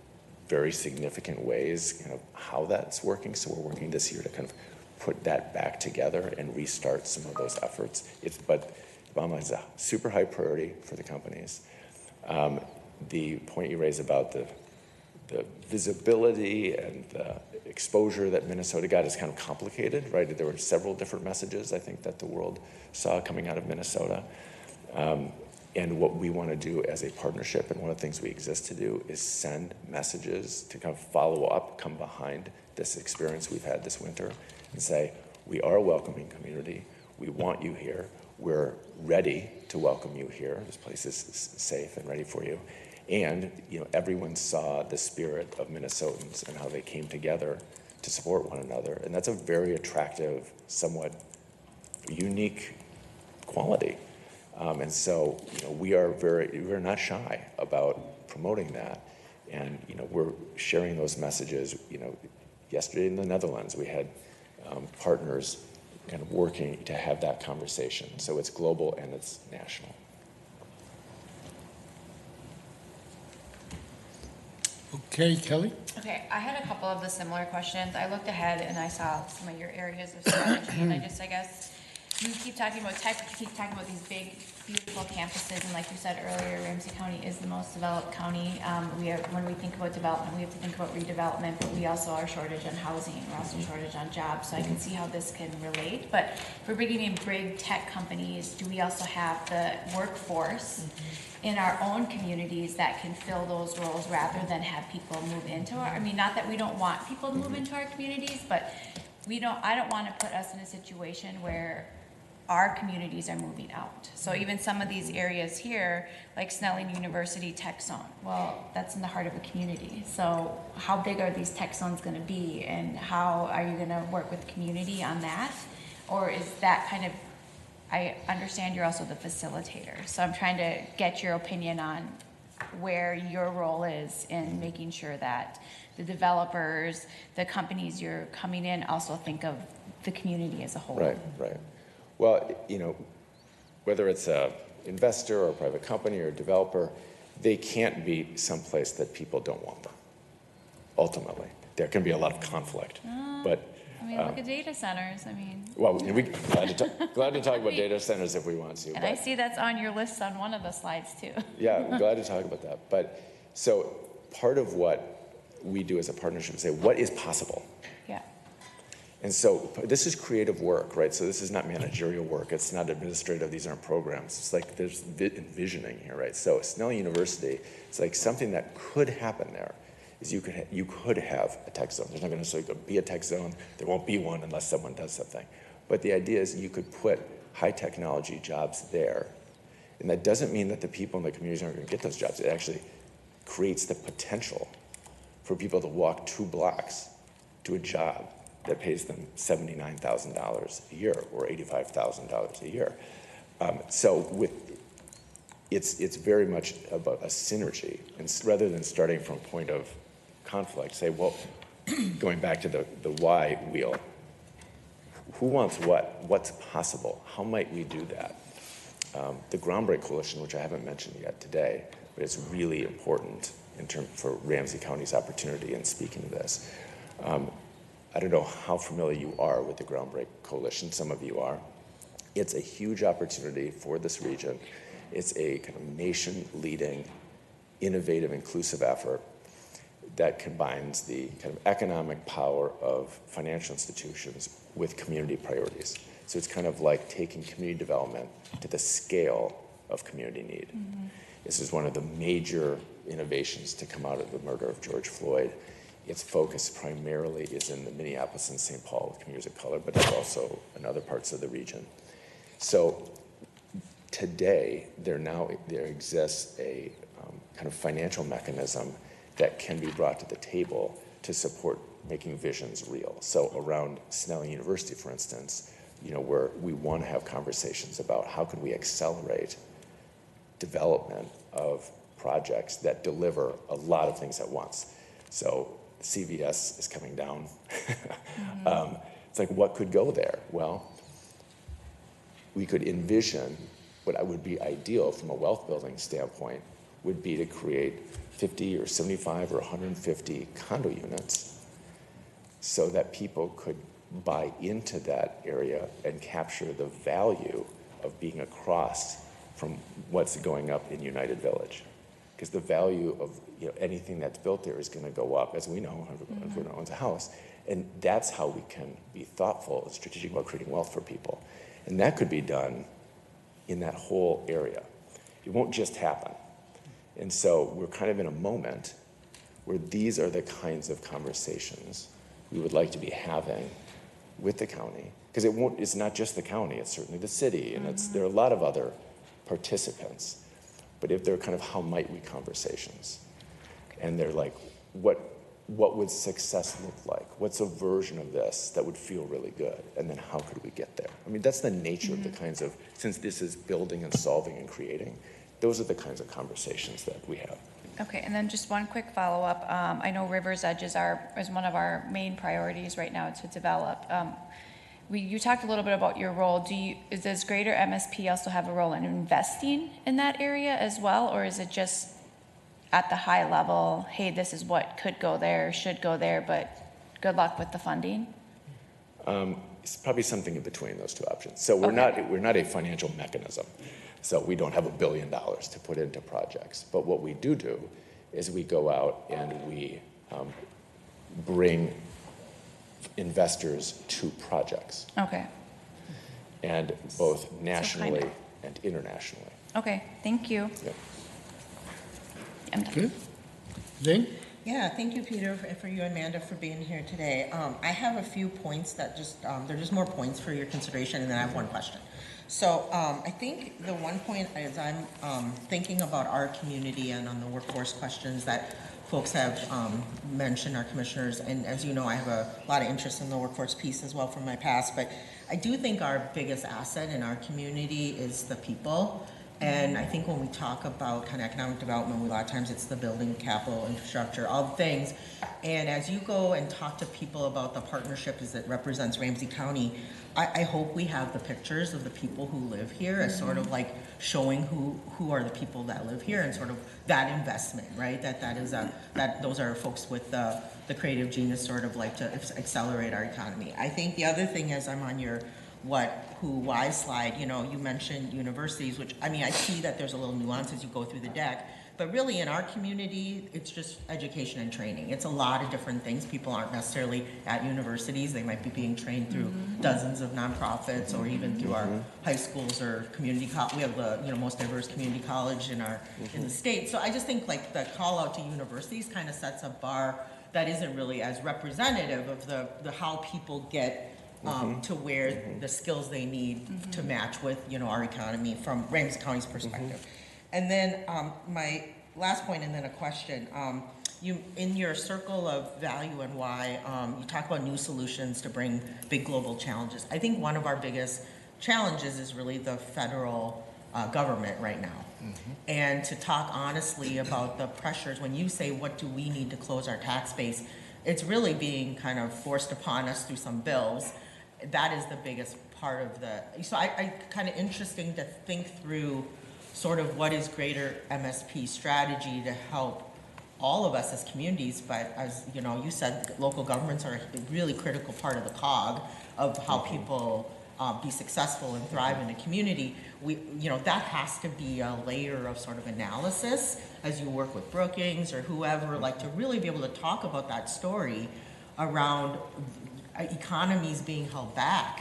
S6: very significant ways kind of how that's working. So we're working this year to kind of put that back together and restart some of those efforts. But Obama is a super high priority for the companies. The point you raise about the visibility and the exposure that Minnesota got is kind of complicated, right? There were several different messages, I think, that the world saw coming out of Minnesota. And what we want to do as a partnership, and one of the things we exist to do, is send messages to kind of follow up, come behind this experience we've had this winter, and say, we are a welcoming community. We want you here. We're ready to welcome you here. This place is safe and ready for you. And everyone saw the spirit of Minnesotans and how they came together to support one another. And that's a very attractive, somewhat unique quality. And so we're not shy about promoting that. And we're sharing those messages. Yesterday in the Netherlands, we had partners kind of working to have that conversation. So it's global and it's national.
S1: Okay, Kelly?
S9: Okay, I had a couple of the similar questions. I looked ahead and I saw some of your areas of strategy, and I guess you keep talking about tech, but you keep talking about these big, beautiful campuses, and like you said earlier, Ramsey County is the most developed county. When we think about development, we have to think about redevelopment, but we also are shortage on housing, we're also shortage on jobs, so I can see how this can relate. But if we're bringing in big tech companies, do we also have the workforce in our own communities that can fill those roles rather than have people move into our, I mean, not that we don't want people to move into our communities, but I don't want to put us in a situation where our communities are moving out. So even some of these areas here, like Snelling University Tech Zone, well, that's in the heart of a community. So how big are these tech zones going to be, and how are you going to work with the community on that? Or is that kind of, I understand you're also the facilitator, so I'm trying to get your opinion on where your role is in making sure that the developers, the companies you're coming in also think of the community as a whole.
S6: Right, right. Well, whether it's an investor or a private company or a developer, they can't be someplace that people don't want them, ultimately. There can be a lot of conflict, but...
S9: I mean, look at data centers, I mean.
S6: Well, we're glad to talk about data centers if we want to.
S9: And
S6: but,
S9: I see that's on your list on one of the slides too.
S6: Yeah, I'm glad to talk about that. But so part of what we do as a partnership is say, what is possible?
S9: Yeah.
S6: And so this is creative work, right? So this is not managerial work. It's not administrative. These aren't programs. It's like there's envisioning here, right? So Snelling University, it's like something that could happen there is you could have a tech zone. There's not going to necessarily be a tech zone. There won't be one unless someone does something. But the idea is you could put high technology jobs there. And that doesn't mean that the people in the communities aren't going to get those jobs. It actually creates the potential for people to walk 2 blocks to a job that pays them $79,000 a year or $85,000 a year. It's very much about a synergy, and rather than starting from a point of conflict, say, well, going back to the why wheel, who wants what? What's possible? How might we do that? The Groundbreak Coalition, which I haven't mentioned yet today, but it's really important for Ramsey County's opportunity in speaking to this. I don't know how familiar you are with the Groundbreak Coalition. Some of you are. It's a huge opportunity for this region. It's a kind of nation-leading, innovative, inclusive effort that combines the kind of economic power of financial institutions with community priorities. So it's kind of like taking community development to the scale of community need. Mm-hmm. This is one of the major innovations to come out of the murder of George Floyd. Its focus primarily is in the Minneapolis and St. Paul with communities of color, but it's also in other parts of the region. So today, there exists a kind of financial mechanism that can be brought to the table to support making visions real. So around Snelling University, for instance, where we want to have conversations about how can we accelerate development of projects that deliver a lot of things at once. So CVS is coming down. Mm-hmm. It's like, what could go there? Well, we could envision what would be ideal from a wealth building standpoint would be to create 50 or 75 or 150 condo units so that people could buy into that area and capture the value of being across from what's going up in United Village. Because the value of anything that's built there is going to go up, as we know, everyone owns a house. And that's how we can be thoughtful and strategic about creating wealth for people. And that could be done in that whole area. It won't just happen. And so we're kind of in a moment where these are the kinds of conversations we would like to be having with the county. Because it's not just the county, it's certainly the city, and there are a lot of other participants. But if they're kind of how might we conversations, and they're like, what would success look like? What's a version of this that would feel really good? And then how could we get there? I mean, that's the nature of the kinds of, since this is building and solving and creating, those are the kinds of conversations that we have.
S9: Okay, and then just one quick follow-up. I know River's Edge is one of our main priorities right now to develop. You talked a little bit about your role. Does Greater MSP also have a role in investing in that area as well, or is it just at the high level, hey, this is what could go there, should go there, but good luck with the funding?
S6: it's probably something in between those two options. So we're not a financial mechanism. So we don't have $1 billion to put into projects. But what we do is we go out and we bring investors to projects,
S9: Okay.
S6: and both nationally and internationally.
S9: Okay, thank you.
S6: Yep.
S9: I'm done.
S1: Good. Zing?
S10: Yeah, thank you, Peter, for you and Amanda for being here today. I have a few points that they're just more points for your consideration, and then I have one question. So I think the one point is I'm thinking about our community and on the workforce questions that folks have mentioned, our commissioners, and as you know, I have a lot of interest in the workforce piece as well from my past, but I do think our biggest asset in our community is the people. And I think when we talk about kind of economic development, a lot of times it's the building, capital, infrastructure, all the things. And as you go and talk to people about the partnership that represents Ramsey County, I hope we have the pictures of the people who live here as sort of like showing who are the people that live here and sort of that investment, right? That those are folks with the creative genius sort of like to accelerate our economy. I think the other thing is I'm on your what, who, why slide, you mentioned universities, which, I mean, I see that there's a little nuance as you go through the deck, but really in our community, it's just education and training. It's a lot of different things. People aren't necessarily at universities. They might be being trained through dozens of nonprofits or even through our high schools or community college. We have the most diverse community college in the state. So I just think like the call out to universities kind of sets a bar that isn't really as representative of the how people get to where the skills they need to match with, our economy from Ramsey County's perspective. And then my last point, and then a question. You, in your circle of value and why, you talk about new solutions to bring big global challenges. I think one of our biggest challenges is really the federal government right now. And to talk honestly about the pressures, when you say, what do we need to close our tax base, it's really being kind of forced upon us through some bills. That is the biggest part of so I kind of interesting to think through sort of what is greater MSP strategy to help all of us as communities, but as you said, local governments are a really critical part of the cog of how people be successful and thrive in a community. That has to be a layer of sort of analysis as you work with Brookings or whoever, like to really be able to talk about that story around economies being held back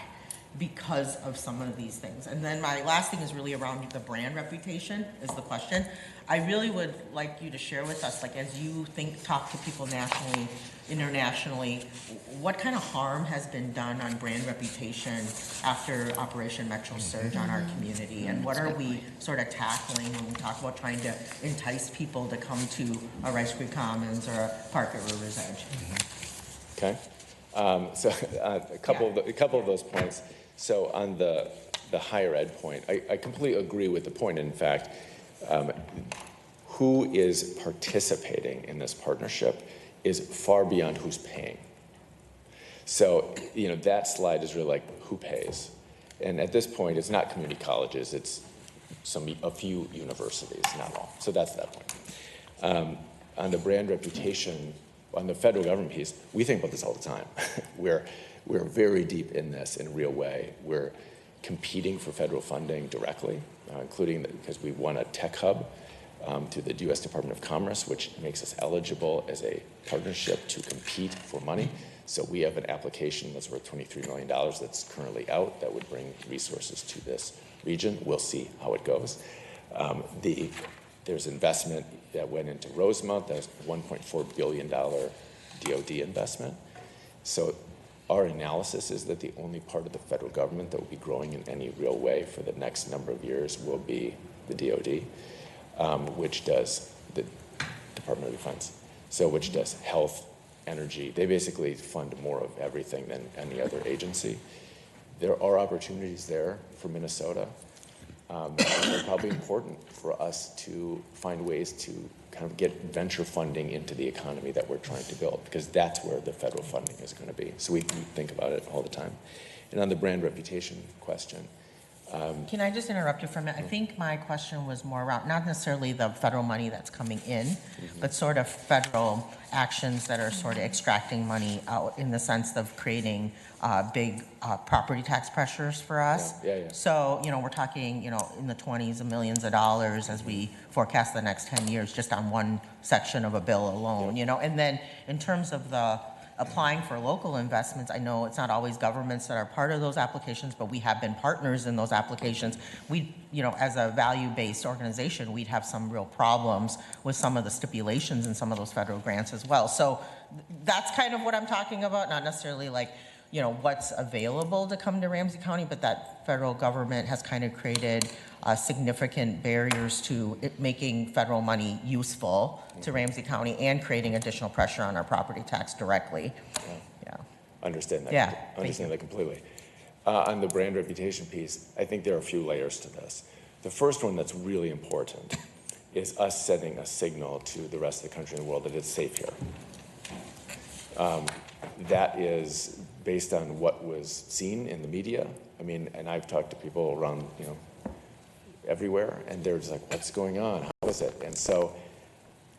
S10: because of some of these things. And then my last thing is really around the brand reputation is the question. I really would like you to share with us, like as you talk to people nationally, internationally, what kind of harm has been done on brand reputation after Operation Metro Surge on our community? And what are we sort of tackling when we talk about trying to entice people to come to a Rice Creek Commons or a Park at River's Edge?
S6: Okay. So a couple of those points. So on the higher ed point, I completely agree with the point. In fact, who is participating in this partnership is far beyond who's paying. So, that slide is really like who pays. And at this point, it's not community colleges, it's a few universities, not all. So that's that point. On the brand reputation, on the federal government piece, we think about this all the time. We're very deep in this in a real way. We're competing for federal funding directly, including because we won a tech hub to the U.S. Department of Commerce, which makes us eligible as a partnership to compete for money. So we have an application that's worth $23 million that's currently out that would bring resources to this region. We'll see how it goes. There's investment that went into Rosemont. That was a $1.4 billion DOD investment. So our analysis is that the only part of the federal government that will be growing in any real way for the next number of years will be the DOD, which does the Department of Defense, which does health, energy. They basically fund more of everything than any other agency. There are opportunities there for Minnesota. It's probably important for us to find ways to kind of get venture funding into the economy that we're trying to build, because that's where the federal funding is going to be. So we think about it all the time. And on the brand reputation question,
S10: Can I just interrupt you for a minute? I think my question was more around, not necessarily the federal money that's coming in, but sort of federal actions that are sort of extracting money out in the sense of creating big property tax pressures for us.
S6: Yeah.
S10: So, we're talking, in the 20s of millions of dollars as we forecast the next 10 years just on one section of a bill alone, And then in terms of the applying for local investments, I know it's not always governments that are part of those applications, but we have been partners in those applications. We, as a value-based organization, we'd have some real problems with some of the stipulations in some of those federal grants as well. So that's kind of what I'm talking about, not necessarily like, what's available to come to Ramsey County, but that federal government has kind of created significant barriers to it making federal money useful to Ramsey County and creating additional pressure on our property tax directly. Yeah.
S6: Understand that.
S10: Yeah,
S6: Understand that completely. On the brand reputation piece, I think there are a few layers to this. The first one that's really important is us sending a signal to the rest of the country and the world that it's safe here. That is based on what was seen in the media. I mean, and I've talked to people around, everywhere, and they're just like, what's going on? How is it? And so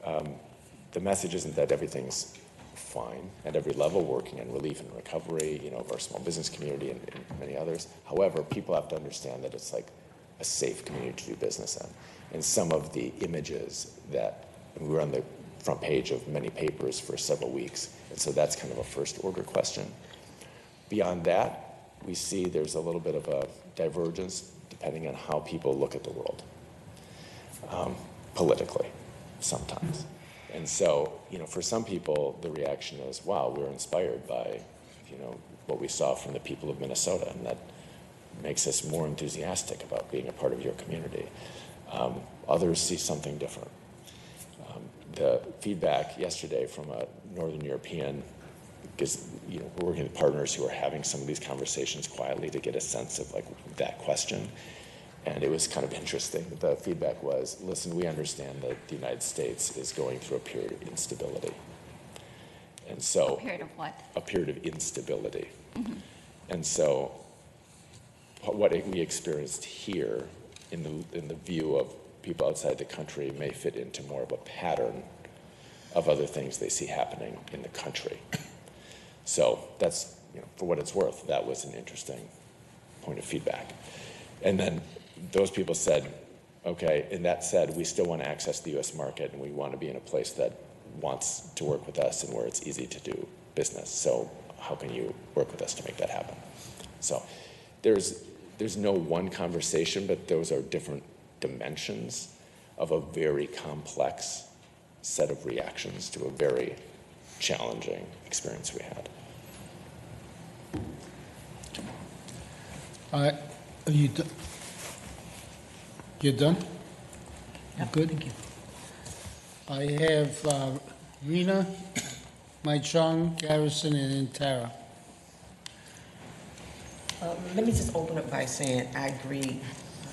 S6: the message isn't that everything's fine at every level, working on relief and recovery, of our small business community and many others. However, people have to understand that it's like a safe community to do business in. And some of the images that we were on the front page of many papers for several weeks. And so that's kind of a first order question. Beyond that, we see there's a little bit of a divergence depending on how people look at the world, politically, sometimes. And so, for some people, the reaction is, wow, we're inspired by, what we saw from the people of Minnesota, and that makes us more enthusiastic about being a part of your community. Others see something different. The feedback yesterday from a Northern European, because we're working with partners who are having some of these conversations quietly to get a sense of like that question. And it was kind of interesting. The feedback was, listen, we understand that the United States is going through a period of instability. And so—
S7: A period of what?
S6: A period of instability. Mm-hmm. And so what we experienced here in the view of people outside the country may fit into more of a pattern of other things they see happening in the country. So that's, for what it's worth, that was an interesting point of feedback. And then those people said, okay, and that said, we still want to access the U.S. market, and we want to be in a place that wants to work with us and where it's easy to do business. So how can you work with us to make that happen? So there's no one conversation, but those are different dimensions of a very complex set of reactions to a very challenging experience we had.
S1: All right, are you done? You're done?
S8: Yep,
S1: Good?
S8: thank you.
S1: I have Rena, Maichung, Garrison, and then Tara.
S8: Let me just open up by saying I agree.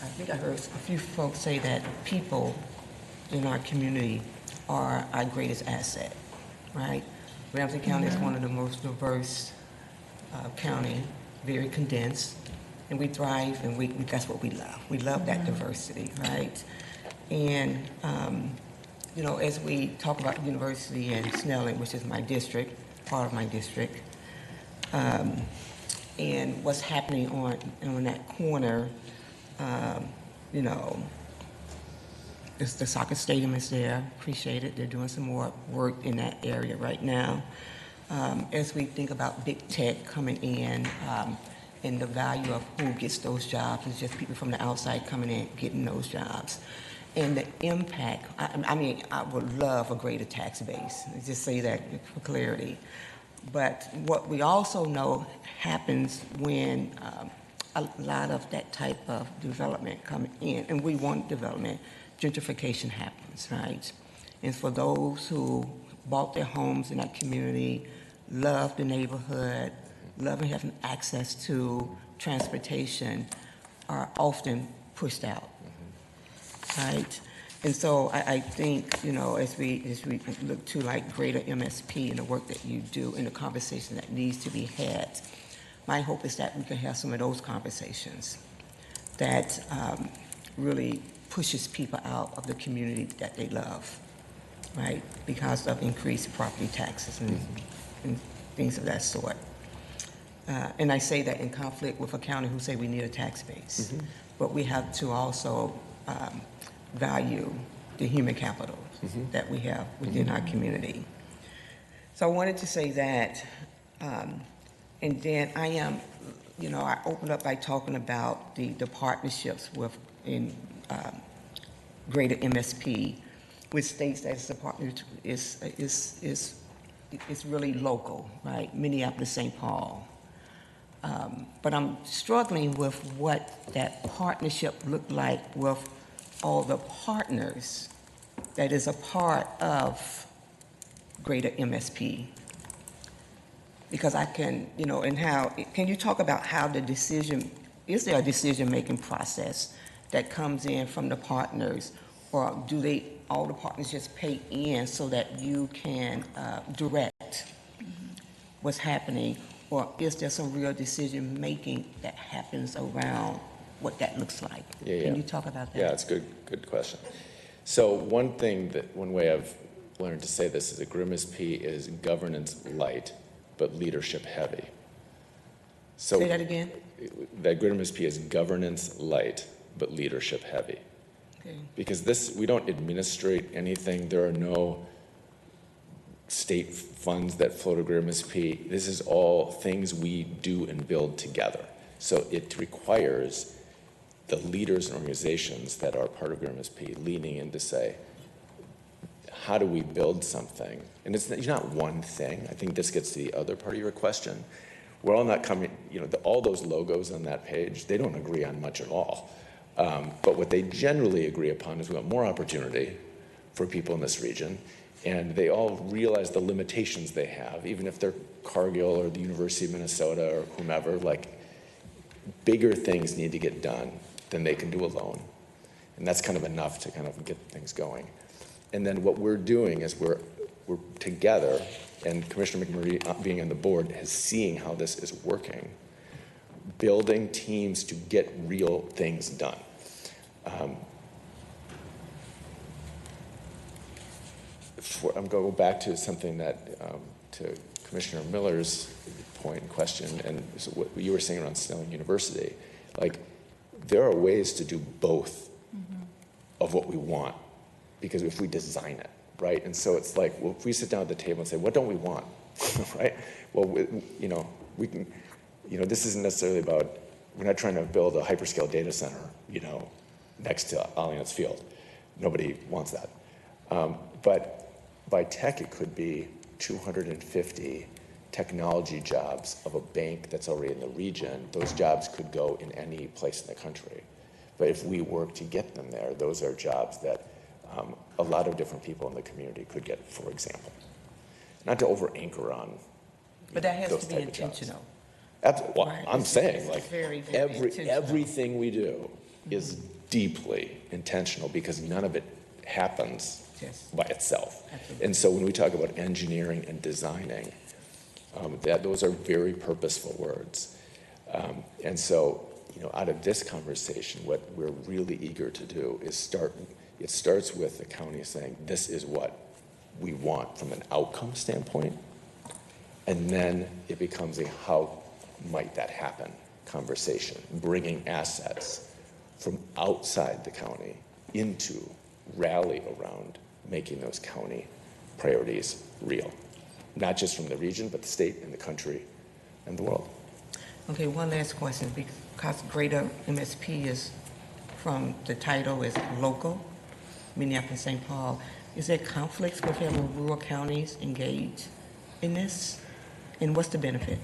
S8: I think I heard a few folks say that people in our community are our greatest asset, right? Ramsey County is one of the most diverse county, very condensed, and we thrive, and that's what we love. We love that diversity, right? And, as we talk about university and Snelling, which is my district, part of my district, and what's happening on that corner, the soccer stadium is there, appreciate it. They're doing some more work in that area right now. As we think about big tech coming in, and the value of who gets those jobs is just people from the outside coming in, getting those jobs. And the impact, I would love a greater tax base. Let's just say that for clarity. But what we also know happens when a lot of that type of development come in, and we want development, gentrification happens, right? And for those who bought their homes in that community, love the neighborhood, loving having access to transportation, are often pushed out, right? And so I think, as we look to like greater MSP and the work that you do and the conversation that needs to be had, my hope is that we can have some of those conversations that really pushes people out of the community that they love, right? Because of increased property taxes and things of that sort. And I say that in conflict with a county who say we need a tax base. But we have to also value the human capital that we have within our community. So I wanted to say that, and then I am, I opened up by talking about the partnerships in greater MSP, which states that the partner is really local, right? Minneapolis, St. Paul. But I'm struggling with what that partnership looked like with all the partners that is a part of greater MSP. Because I can, and how, can you talk about how is there a decision-making process that comes in from the partners, or do all the partners just pay in so that you can direct what's happening? Or is there some real decision-making that happens around what that looks like?
S6: Yeah.
S8: Can you talk about that?
S6: Yeah, it's a good question. So one way I've learned to say this is that GRIMSP is governance light, but leadership heavy. So
S8: say that again.
S6: That GRIMSP is governance light, but leadership heavy.
S8: Okay.
S6: Because we don't administrate anything. There are no state funds that flow to GRIMSP. This is all things we do and build together. So it requires the leaders and organizations that are part of GRIMSP leaning in to say, how do we build something? And it's not one thing. I think this gets to the other part of your question. We're all not coming, all those logos on that page, they don't agree on much at all. But what they generally agree upon is we want more opportunity for people in this region. And they all realize the limitations they have, even if they're Cargill or the University of Minnesota or whomever, like bigger things need to get done than they can do alone. And that's kind of enough to kind of get things going. And then what we're doing is we're together, and Commissioner McMurray being on the board is seeing how this is working, building teams to get real things done. I'm going to go back to something that, to Commissioner Miller's point and question, and so what you were saying around Snelling University, like there are ways to do both of what we want, because if we design it, right? And so it's like, well, if we sit down at the table and say, what don't we want, right? Well, we can, this isn't necessarily about, we're not trying to build a hyperscale data center, next to Allianz Field. Nobody wants that. But by tech, it could be 250 technology jobs of a bank that's already in the region. Those jobs could go in any place in the country. But if we work to get them there, those are jobs that a lot of different people in the community could get, for example. Not to over-anchor on
S8: But that has
S6: those
S8: to be
S6: type of jobs.
S8: intentional.
S6: Well,
S8: Right.
S6: I'm saying, like,
S8: very, very intentional.
S6: everything we do is deeply intentional, because none of it happens
S8: Yes.
S6: by itself.
S8: Absolutely.
S6: And so when we talk about engineering and designing, those are very purposeful words. And so, out of this conversation, what we're really eager to do is it starts with the county saying, this is what we want from an outcome standpoint. And then it becomes a how might that happen conversation, bringing assets from outside the county into rally around making those county priorities real, not just from the region, but the state and the country and the world.
S8: Okay, one last question, because greater MSP is, from the title, is local, Minneapolis, St. Paul. Is there conflicts with having rural counties engage in this? And what's the benefit?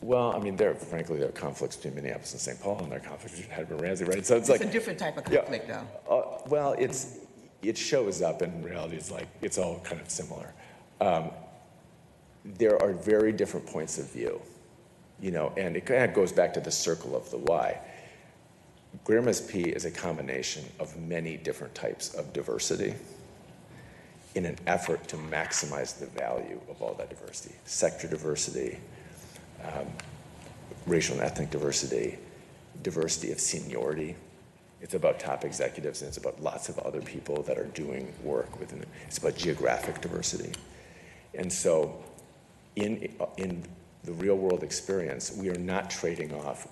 S6: Well, I mean, frankly, there are conflicts between Minneapolis and St. Paul, and there are conflicts between Hadley and Ramsey, right? So it's like
S8: a different type of conflict, though.
S6: Well, it shows up, and in reality, it's all kind of similar. There are very different points of view, and it kind of goes back to the circle of the why. GRIMSP is a combination of many different types of diversity in an effort to maximize the value of all that diversity. Sector diversity, racial and ethnic diversity, diversity of seniority. It's about top executives, and it's about lots of other people that are doing work within it. It's about geographic diversity. And so in the real world experience, we are not trading off,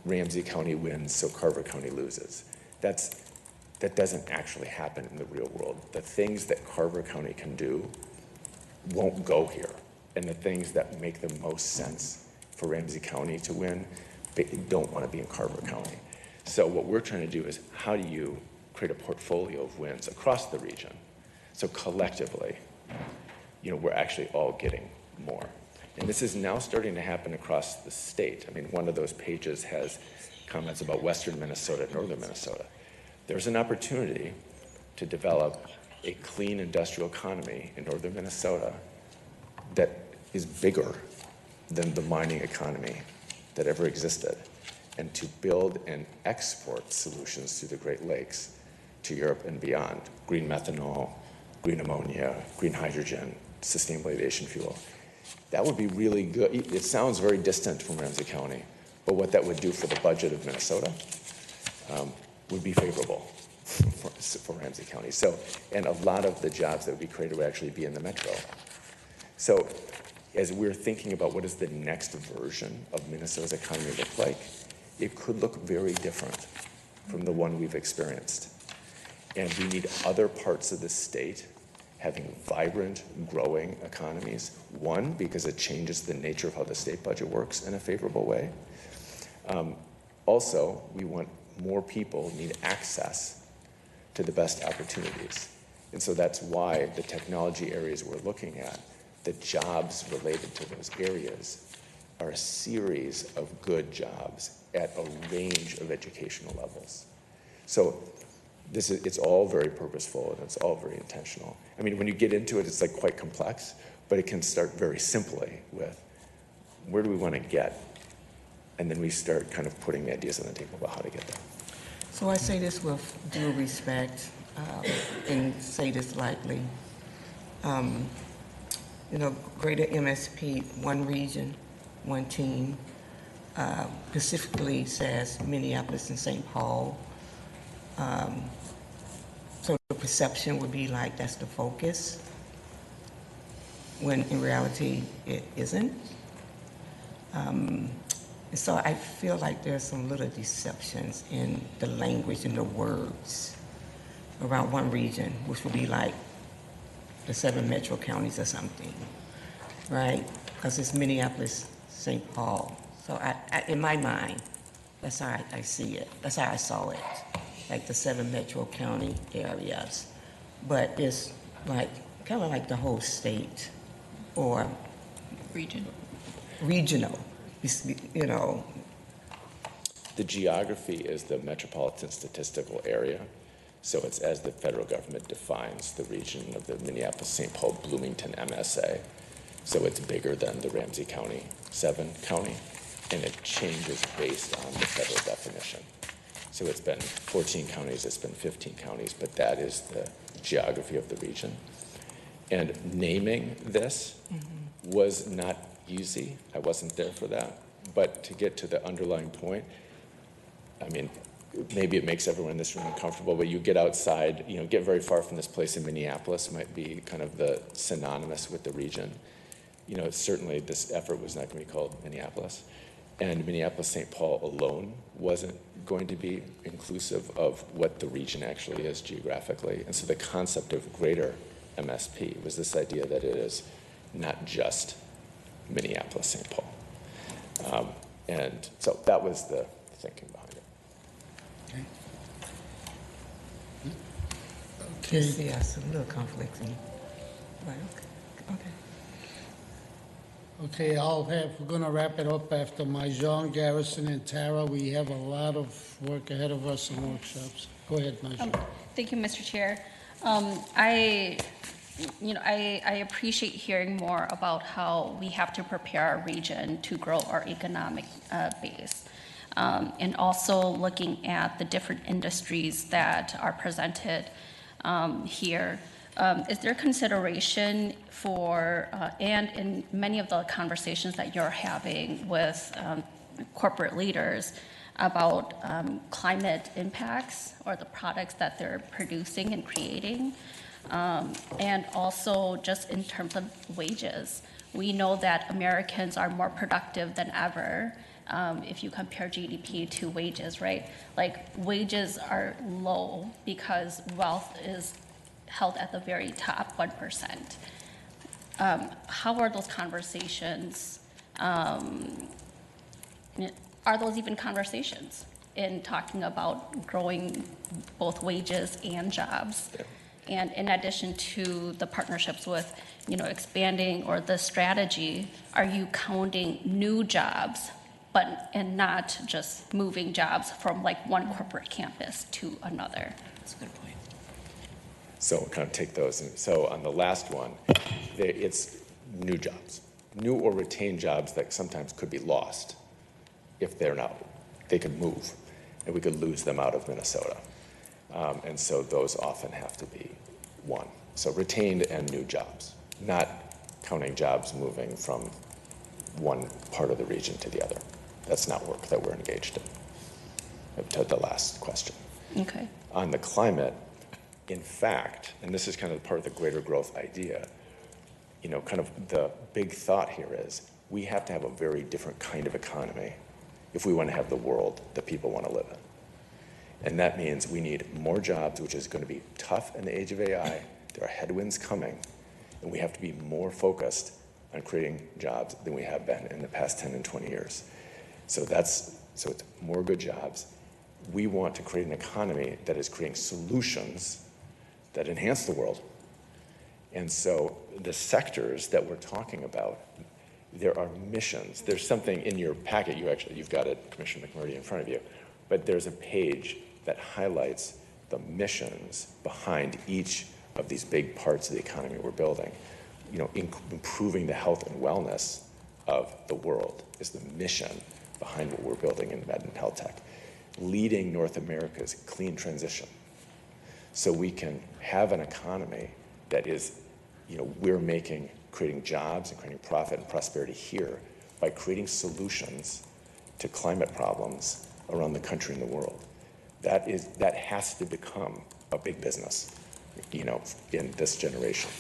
S6: Ramsey County wins, so Carver County loses. That doesn't actually happen in the real world. The things that Carver County can do won't go here. And the things that make the most sense for Ramsey County to win, they don't want to be in Carver County. So what we're trying to do is, how do you create a portfolio of wins across the region? So collectively, we're actually all getting more. And this is now starting to happen across the state. I mean, one of those pages has comments about Western Minnesota, Northern Minnesota. There's an opportunity to develop a clean industrial economy in Northern Minnesota that is bigger than the mining economy that ever existed, and to build and export solutions through the Great Lakes to Europe and beyond. Green methanol, green ammonia, green hydrogen, sustainable aviation fuel. That would be really good. It sounds very distant from Ramsey County, but what that would do for the budget of Minnesota would be favorable for Ramsey County. So, and a lot of the jobs that would be created would actually be in the metro. So as we're thinking about what does the next version of Minnesota's economy look like, it could look very different from the one we've experienced. And we need other parts of the state having vibrant, growing economies. One, because it changes the nature of how the state budget works in a favorable way. Also, we want more people need access to the best opportunities. And so that's why the technology areas we're looking at, the jobs related to those areas, are a series of good jobs at a range of educational levels. So it's all very purposeful and it's all very intentional. I mean, when you get into it, it's like quite complex, but it can start very simply with, where do we want to get? And then we start kind of putting ideas on the table about how to get there.
S8: So I say this with due respect and say this lightly. Greater MSP, one region, one team, specifically says Minneapolis and St. Paul. So the perception would be like that's the focus, when in reality it isn't. And so I feel like there's some little deceptions in the language and the words around one region, which would be like the 7 metro counties or something, right? Because it's Minneapolis, St. Paul. So I, in my mind, that's how I see it. That's how I saw it, like the 7 metro county areas. But it's like, kind of like the whole state, or regional,
S6: The geography is the metropolitan statistical area. So it's as the federal government defines the region of the Minneapolis-St. Paul Bloomington MSA. So it's bigger than the Ramsey County 7 county, and it changes based on the federal definition. So it's been 14 counties, it's been 15 counties, but that is the geography of the region. And naming this was not easy. I wasn't there for that. But to get to the underlying point, I mean, maybe it makes everyone in this room uncomfortable, but you get outside, get very far from this place in Minneapolis might be kind of the synonymous with the region. Certainly this effort was not going to be called Minneapolis. And Minneapolis-St. Paul alone wasn't going to be inclusive of what the region actually is geographically. And so the concept of greater MSP was this idea that it is not just Minneapolis-St. Paul. And so that was the thinking behind it.
S8: Okay. Yes, a little conflicting. Right, okay.
S1: Okay, we're gonna wrap it up after Mahjong, Garrison, and Tara. We have a lot of work ahead of us and workshops. Go ahead, Mahjong.
S7: Thank you, Mr. Chair. I appreciate hearing more about how we have to prepare our region to grow our economic base. And also looking at the different industries that are presented here. Is there consideration for, and in many of the conversations that you're having with corporate leaders, about climate impacts or the products that they're producing and creating. And also just in terms of wages. We know that Americans are more productive than ever if you compare GDP to wages, right? Like wages are low because wealth is held at the very top 1%. How are those conversations? Are those even conversations in talking about growing both wages and jobs? And in addition to the partnerships with, expanding or the strategy, are you counting new jobs, and not just moving jobs from like one corporate campus to another?
S8: That's a good point.
S6: So we'll kind of take those. And so on the last one, it's new jobs, new or retained jobs that sometimes could be lost if they could move, and we could lose them out of Minnesota. And so those often have to be one. So retained and new jobs, not counting jobs moving from one part of the region to the other. That's not work that we're engaged in, to the last question.
S7: Okay.
S6: On the climate, in fact, and this is kind of part of the greater growth idea, kind of the big thought here is we have to have a very different kind of economy if we want to have the world that people want to live in. And that means we need more jobs, which is going to be tough in the age of AI. There are headwinds coming, and we have to be more focused on creating jobs than we have been in the past 10 and 20 years. So it's more good jobs. We want to create an economy that is creating solutions that enhance the world. And so the sectors that we're talking about, there are missions. There's something in your packet, you've got it, Commissioner McMurdy, in front of you, but there's a page that highlights the missions behind each of these big parts of the economy we're building. Improving the health and wellness of the world is the mission behind what we're building in med and health tech. Leading North America's clean transition so we can have an economy that is, we're creating jobs and creating profit and prosperity here by creating solutions to climate problems around the country and the world. That has to become a big business, in this generation.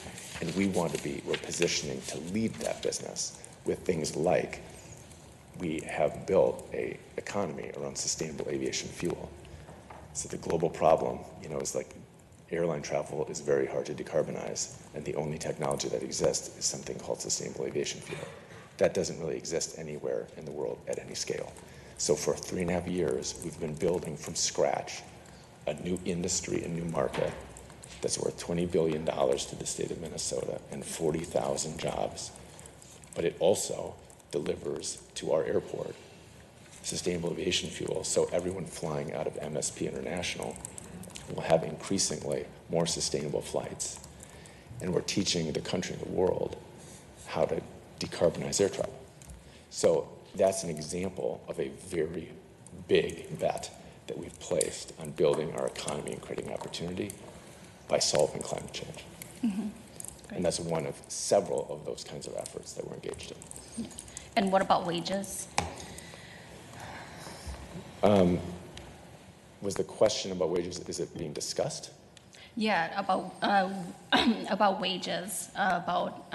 S6: And we're positioning to lead that business with things like we have built an economy around sustainable aviation fuel. So the global problem, is like airline travel is very hard to decarbonize, and the only technology that exists is something called sustainable aviation fuel. That doesn't really exist anywhere in the world at any scale. So for 3.5 years, we've been building from scratch a new industry, a new market that's worth $20 billion to the state of Minnesota and 40,000 jobs. But it also delivers to our airport sustainable aviation fuel, so everyone flying out of MSP International will have increasingly more sustainable flights. And we're teaching the country and the world how to decarbonize air travel. So that's an example of a very big bet that we've placed on building our economy and creating opportunity by solving climate change.
S7: Mm-hmm.
S6: And that's one of several of those kinds of efforts that we're engaged in.
S7: Yeah. And what about wages?
S6: Was the question about wages, is it being discussed?
S7: Yeah, about wages, about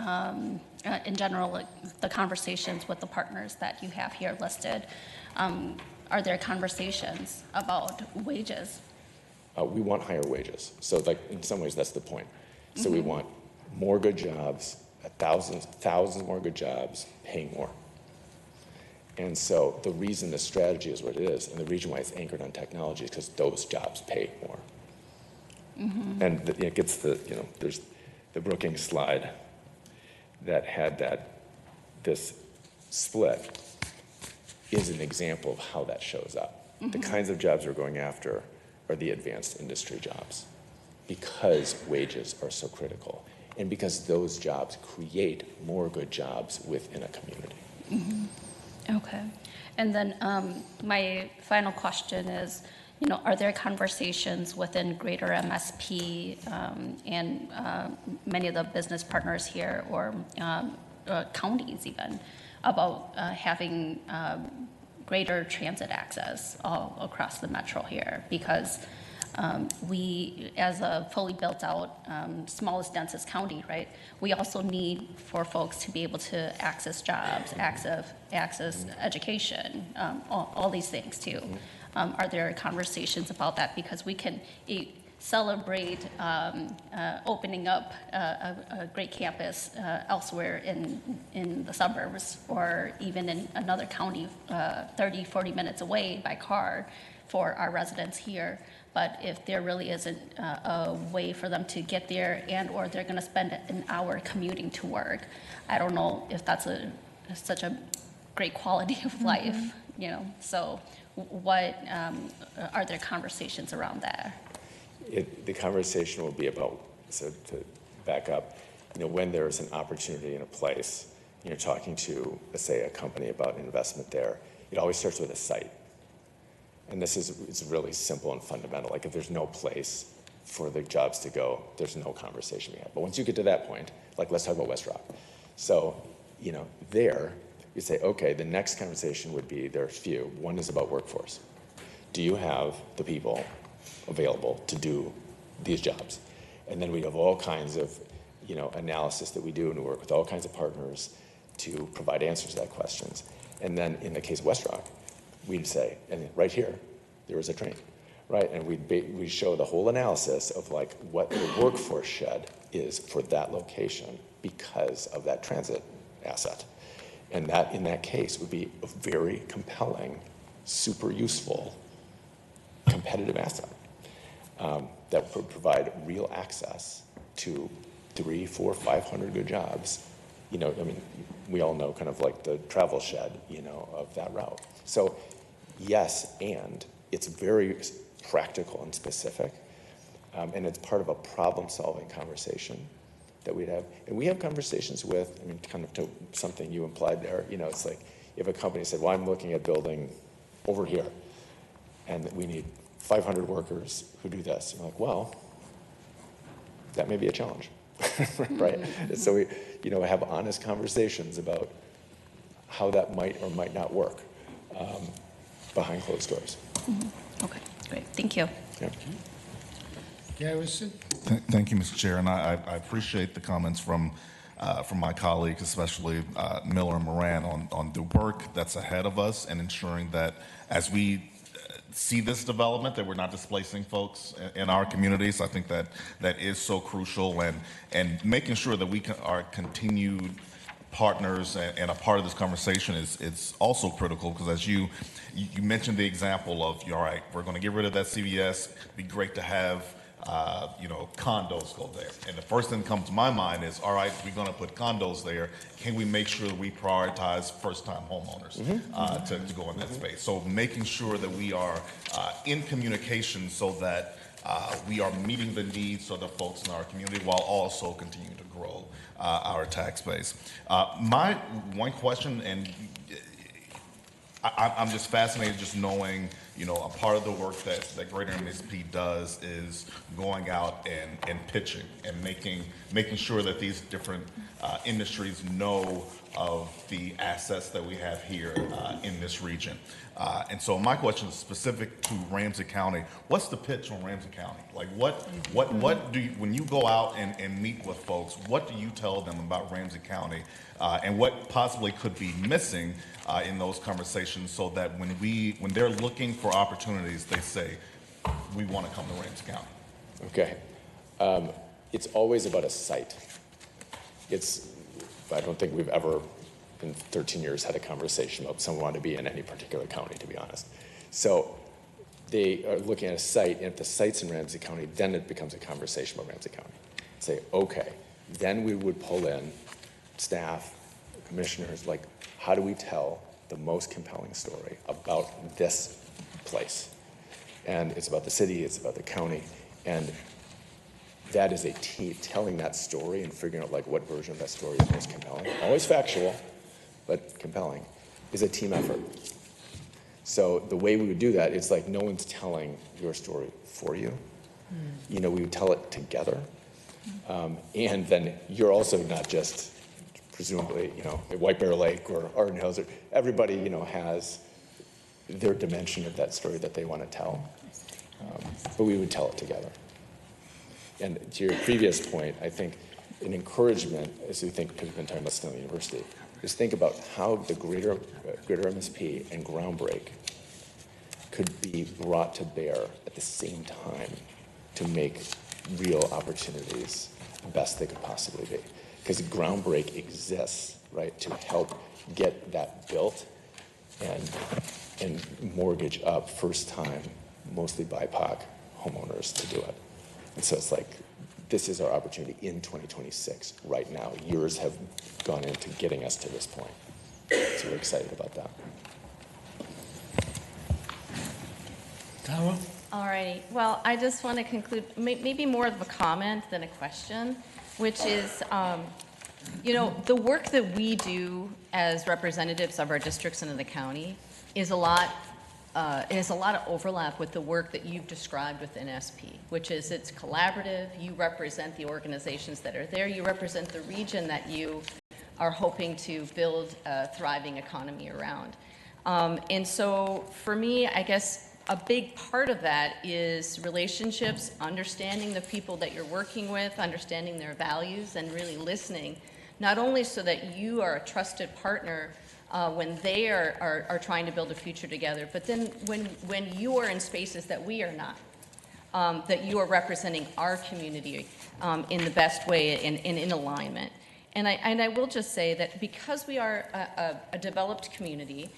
S7: in general, like, the conversations with the partners that you have here listed. Are there conversations about wages?
S6: We want higher wages. So like in some ways that's the point. So we want more good jobs, thousands more good jobs, paying more. And so the reason the strategy is what it is, and the reason why it's anchored on technology is because those jobs pay more. Mm-hmm. And it gets there's the Brookings slide that had this split is an example of how that shows up. Mm-hmm. The kinds of jobs we're going after are the advanced industry jobs because wages are so critical and because those jobs create more good jobs within a community.
S7: Mm-hmm. Okay. And then my final question is, are there conversations within greater MSP and many of the business partners here or counties even about having greater transit access all across the metro here, because we, as a fully built out, smallest, densest county, right, we also need for folks to be able to access jobs, access education, all these things too. Are there conversations about that? Because we can celebrate opening up a great campus elsewhere in the suburbs, or even in another county 30, 40 minutes away by car for our residents here. But if there really isn't a way for them to get there, and or they're going to spend an hour commuting to work, I don't know if that's such a great quality of life, you know. So what are there conversations around that?
S6: The conversation will be about, so to back up, you know, when there is an opportunity in a place, you're talking to, let's say, a company about investment there, it always starts with a site. And it's really simple and fundamental. Like, if there's no place for the jobs to go, there's no conversation we have. But once you get to that point, like, let's talk about West Rock. So, you know, there, you say, okay, the next conversation would be, there are a few. One is about workforce. Do you have the people available to do these jobs? And then we have all kinds of, you know, analysis that we do, and we work with all kinds of partners to provide answers to that questions. And then in the case of West Rock, we'd say, and right here, there is a train, right? And we show the whole analysis of like what the workforce shed is for that location because of that transit asset. And that, in that case, would be a very compelling, super useful, competitive asset that would provide real access to 300, 400, 500 good jobs. You know, I mean, we all know kind of like the travel shed, you know, of that route. So yes, and it's very practical and specific, and it's part of a problem-solving conversation that we'd have. And we have conversations with, I mean, kind of to something you implied there, you know, it's like if a company said, well, I'm looking at building over here, and we need 500 workers who do this. And we're like, well, that may be a challenge, right? And so we, you know, have honest conversations about how that might or might not work behind closed doors.
S7: Okay, great, thank you.
S6: Yeah.
S1: Garrison?
S4: Thank you, Mr. Chair, and I appreciate the comments from my colleagues, especially Miller and Moran, on the work that's ahead of us and ensuring that as we see this development, that we're not displacing folks in our communities. I think that is so crucial, and making sure that we are continued partners and a part of this conversation is also critical, because as you mentioned the example of, all right, we're going to get rid of that CVS. It'd be great to have you know, condos go there. And the first thing that comes to my mind is, all right, we're going to put condos there. Can we make sure that we prioritize first-time homeowners to go in that space? So making sure that we are in communication so that we are meeting the needs of the folks in our community while also continuing to grow our tax base. My one question, and I'm just fascinated just knowing, you know, a part of the work that Greater MSP does is going out and pitching and making sure that these different industries know of the assets that we have here in this region. And so my question is specific to Ramsey County. What's the pitch on Ramsey County? Like what do you, when you go out and meet with folks, what do you tell them about Ramsey County and what possibly could be missing in those conversations, so that when they're looking for opportunities, they say, we want to come to Ramsey County?
S6: Okay. It's always about a site. I don't think we've ever in 13 years had a conversation about someone wanting to be in any particular county, to be honest. So they are looking at a site, and if the site's in Ramsey County, then it becomes a conversation about Ramsey County. Say, okay, then we would pull in staff, commissioners, like, how do we tell the most compelling story about this place? And it's about the city, it's about the county, and that is a team telling that story and figuring out like what version of that story is most compelling. Always factual, but compelling, is a team effort. So the way we would do that, it's like no one's telling your story for you. You know, we would tell it together. And then you're also not just presumably, you know, at White Bear Lake or Arden Hills. Everybody, you know, has
S11: their dimension of that story that they want to tell. But we would tell it together. And to your previous point, I think an encouragement, as we think, because we've been talking about Stone University, is think about how the greater MSP and Groundbreak could be brought to bear at the same time to make real opportunities the best they could possibly be. Because Groundbreak exists, right, to help get that built and mortgage up first time, mostly BIPOC homeowners to do it. And so it's like, this is our opportunity in 2026 right now. Years have gone into getting us to this point. So we're excited about that.
S1: Tara?
S5: All righty. Well, I just want to conclude, maybe more of a comment than a question, which is, you know, the work that we do as representatives of our districts and in the county is a lot of overlap with the work that you've described within SP, which is it's collaborative. You represent the organizations that are there. You represent the region that you are hoping to build a thriving economy around. And so for me, I guess a big part of that is relationships, understanding the people that you're working with, understanding their values, and really listening, not only so that you are a trusted partner when they are trying to build a future together, but then when you are in spaces that we are not, that you are representing our community in the best way and in alignment. And I will just say that because we are a developed community,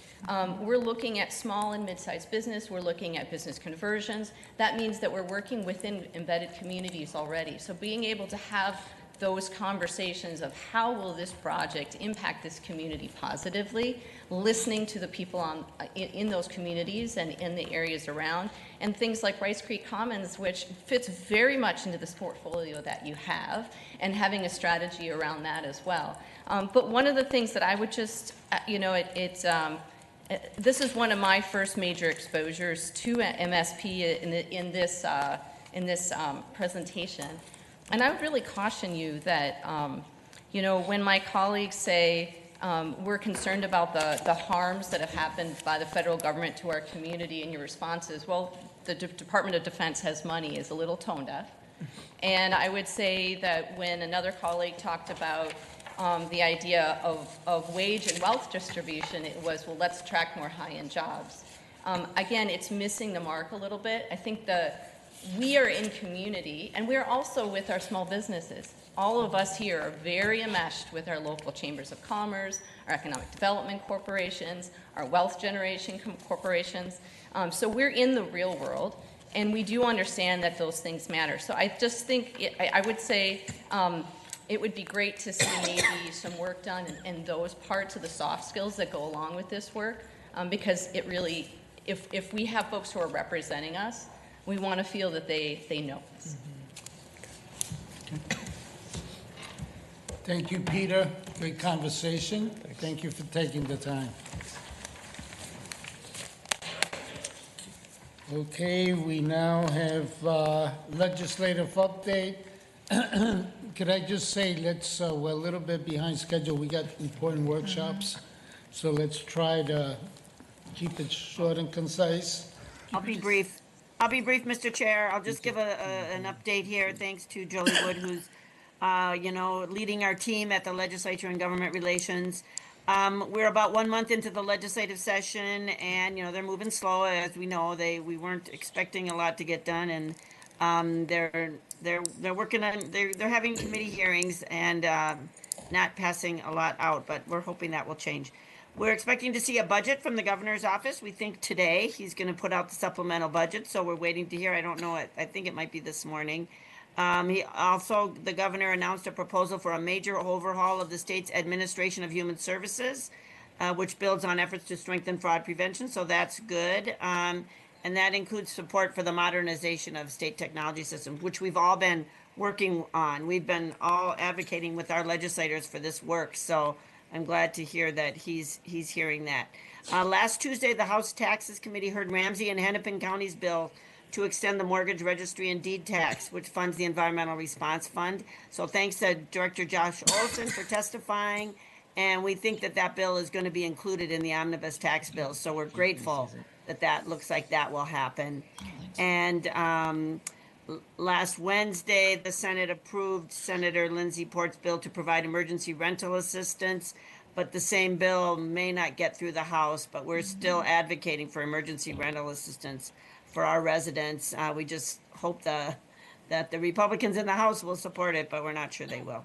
S5: we're looking at small and mid-sized business, we're looking at business conversions. That means that we're working within embedded communities already. So being able to have those conversations of how will this project impact this community positively, listening to the people in those communities and in the areas around, and things like Rice Creek Commons, which fits very much into this portfolio that you have, and having a strategy around that as well. But one of the things that I would just, you know, this is one of my first major exposures to MSP in this presentation. And I would really caution you that, you know, when my colleagues say we're concerned about the harms that have happened by the federal government to our community, and your response is, well, the Department of Defense has money, is a little tone deaf. And I would say that when another colleague talked about the idea of wage and wealth distribution, it was, well, let's attract more high-end jobs. Again, it's missing the mark a little bit. I think we are in community, and we're also with our small businesses. All of us here are very enmeshed with our local chambers of commerce, our economic development corporations, our wealth generation corporations. So we're in the real world, and we do understand that those things matter. So I just think, I would say, it would be great to see maybe some work done in those parts of the soft skills that go along with this work, because it really, if we have folks who are representing us, we want to feel that they know us.
S1: Thank you, Peter. Great conversation. Thank you for taking the time. Okay, we now have legislative update. Could I just say, we're a little bit behind schedule. We got important workshops, so let's try to keep it short and concise.
S3: I'll be brief. Mr. Chair. I'll just give an update here. Thanks to Jolie Wood, who's, you know, leading our team at the Legislature and Government Relations. We're about 1 month into the legislative session, and, you know, they're moving slow. As we know, we weren't expecting a lot to get done, and they're working on, they're having committee hearings and not passing a lot out, but we're hoping that will change. We're expecting to see a budget from the governor's office. We think today he's going to put out the supplemental budget, so we're waiting to hear. I don't know. I think it might be this morning. The governor announced a proposal for a major overhaul of the state's administration of human services, which builds on efforts to strengthen fraud prevention, so that's good. And that includes support for the modernization of state technology systems, which we've all been working on. We've been all advocating with our legislators for this work, so I'm glad to hear that he's hearing that. Last Tuesday, the House Taxes Committee heard Ramsey and Hennepin County's bill to extend the mortgage registry and deed tax, which funds the Environmental Response Fund. So thanks to Director Josh Olson for testifying, And we think that that bill is going to be included in the omnibus tax bill. So we're grateful that that looks like that will happen. And last Wednesday, the Senate approved Senator Lindsay Port's bill to provide emergency rental assistance. But the same bill may not get through the House, but we're still advocating for emergency rental assistance for our residents. We just hope that the Republicans in the House will support it, but we're not sure they will.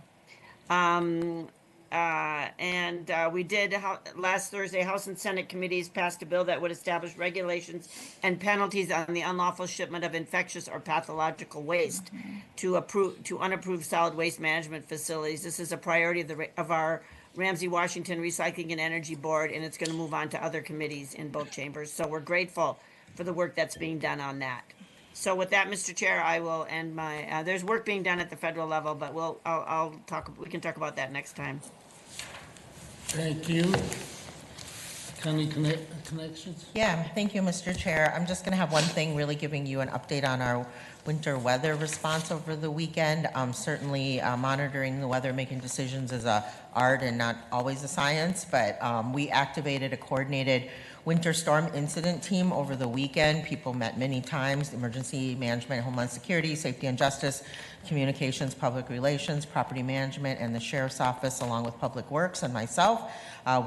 S3: We did last Thursday, House and Senate committees passed a bill that would establish regulations and penalties on the unlawful shipment of infectious or pathological waste to unapproved solid waste management facilities. This is a priority of our Ramsey Washington Recycling and Energy Board, and it's going to move on to other committees in both chambers. So we're grateful for the work that's being done on that. So with that, Mr. Chair, I will end my. There's work being done at the federal level, but I'll talk. We can talk about that next time.
S1: Thank you. County Connections?
S10: Yeah, thank you, Mr. Chair. I'm just going to have one thing, really giving you an update on our winter weather response over the weekend. Certainly monitoring the weather, making decisions is a art and not always a science, but we activated a coordinated winter storm incident team over the weekend. People met many times: emergency management, homeland security, safety and justice, communications, public relations, property management, and the sheriff's office, along with public works and myself.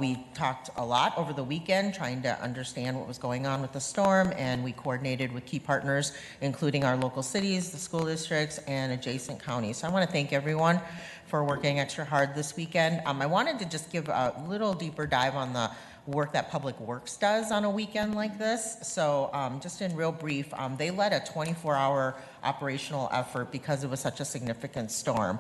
S10: We talked a lot over the weekend trying to understand what was going on with the storm, and we coordinated with key partners, including our local cities, the school districts, and adjacent counties. So I want to thank everyone for working extra hard this weekend. I wanted to just give a little deeper dive on the work that Public Works does on a weekend like this. So just in real brief, they led a 24-hour operational effort because it was such a significant storm.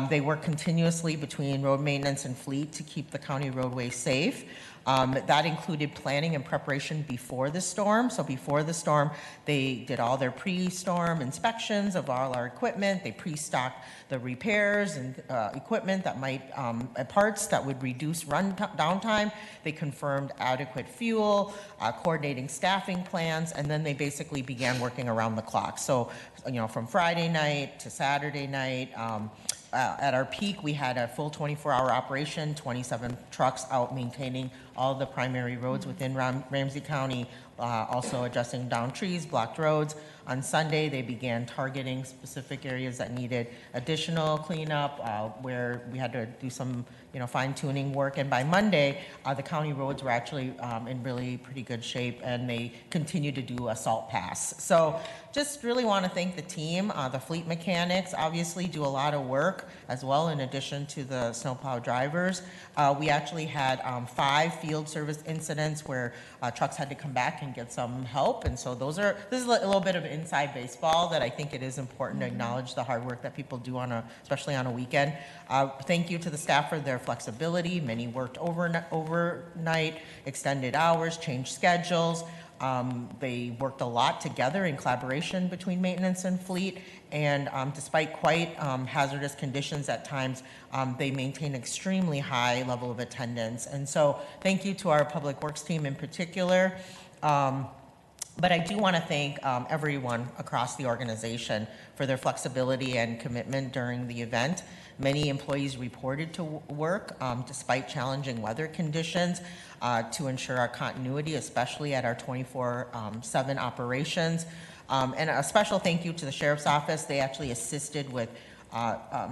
S10: They work continuously between road maintenance and fleet to keep the county roadways safe. That included planning and preparation before the storm. So before the storm, they did all their pre-storm inspections of all our equipment. They pre-stocked the repairs and equipment that might, parts that would reduce downtime. They confirmed adequate fuel, coordinating staffing plans, and then they basically began working around the clock. So, from Friday night to Saturday night, at our peak, we had a full 24-hour operation, 27 trucks out maintaining all the primary roads within Ramsey County, also adjusting down trees, blocked roads. On Sunday, they began targeting specific areas that needed additional cleanup, where we had to do some fine-tuning work. And by Monday, the county roads were actually in really pretty good shape, and they continue to do a salt pass. So just really want to thank the team. The fleet mechanics obviously do a lot of work as well, in addition to the snowplow drivers. We actually had 5 field service incidents where trucks had to come back and get some help. And so this is a little bit of inside baseball that I think it is important to acknowledge the hard work that people do especially on a weekend. Thank you to the staff for their flexibility. Many worked overnight, extended hours, changed schedules. They worked a lot together in collaboration between maintenance and fleet, and despite quite hazardous conditions at times, they maintained extremely high level of attendance. And so thank you to our Public Works team in particular. But I do want to thank everyone across the organization for their flexibility and commitment during the event. Many employees reported to work despite challenging weather conditions to ensure our continuity, especially at our 24/7 operations. And a special thank you to the Sheriff's Office. They actually assisted with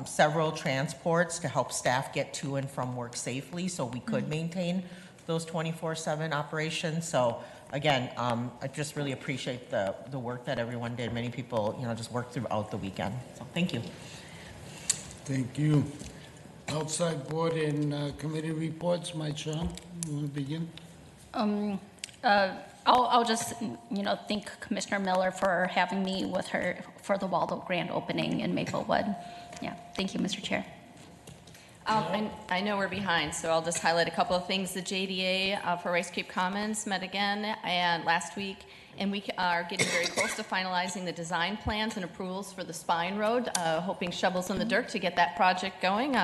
S10: several transports to help staff get to and from work safely so we could maintain those 24/7 operations. So again, I just really appreciate the work that everyone did. Many people, just worked throughout the weekend. So thank you.
S1: Thank you. Outside board and committee reports. Mike Sean, you want to begin?
S7: I'll just, thank Commissioner Miller for having me with her for the Waldo grand opening in Maplewood. Yeah, thank you, Mr. Chair.
S5: I know we're behind, so I'll just highlight a couple of things. The JDA for Rice Creek Commons met again and last week, and we are getting very close to finalizing the design plans and approvals for the Spine Road, hoping shovels in the dirt to get that project going.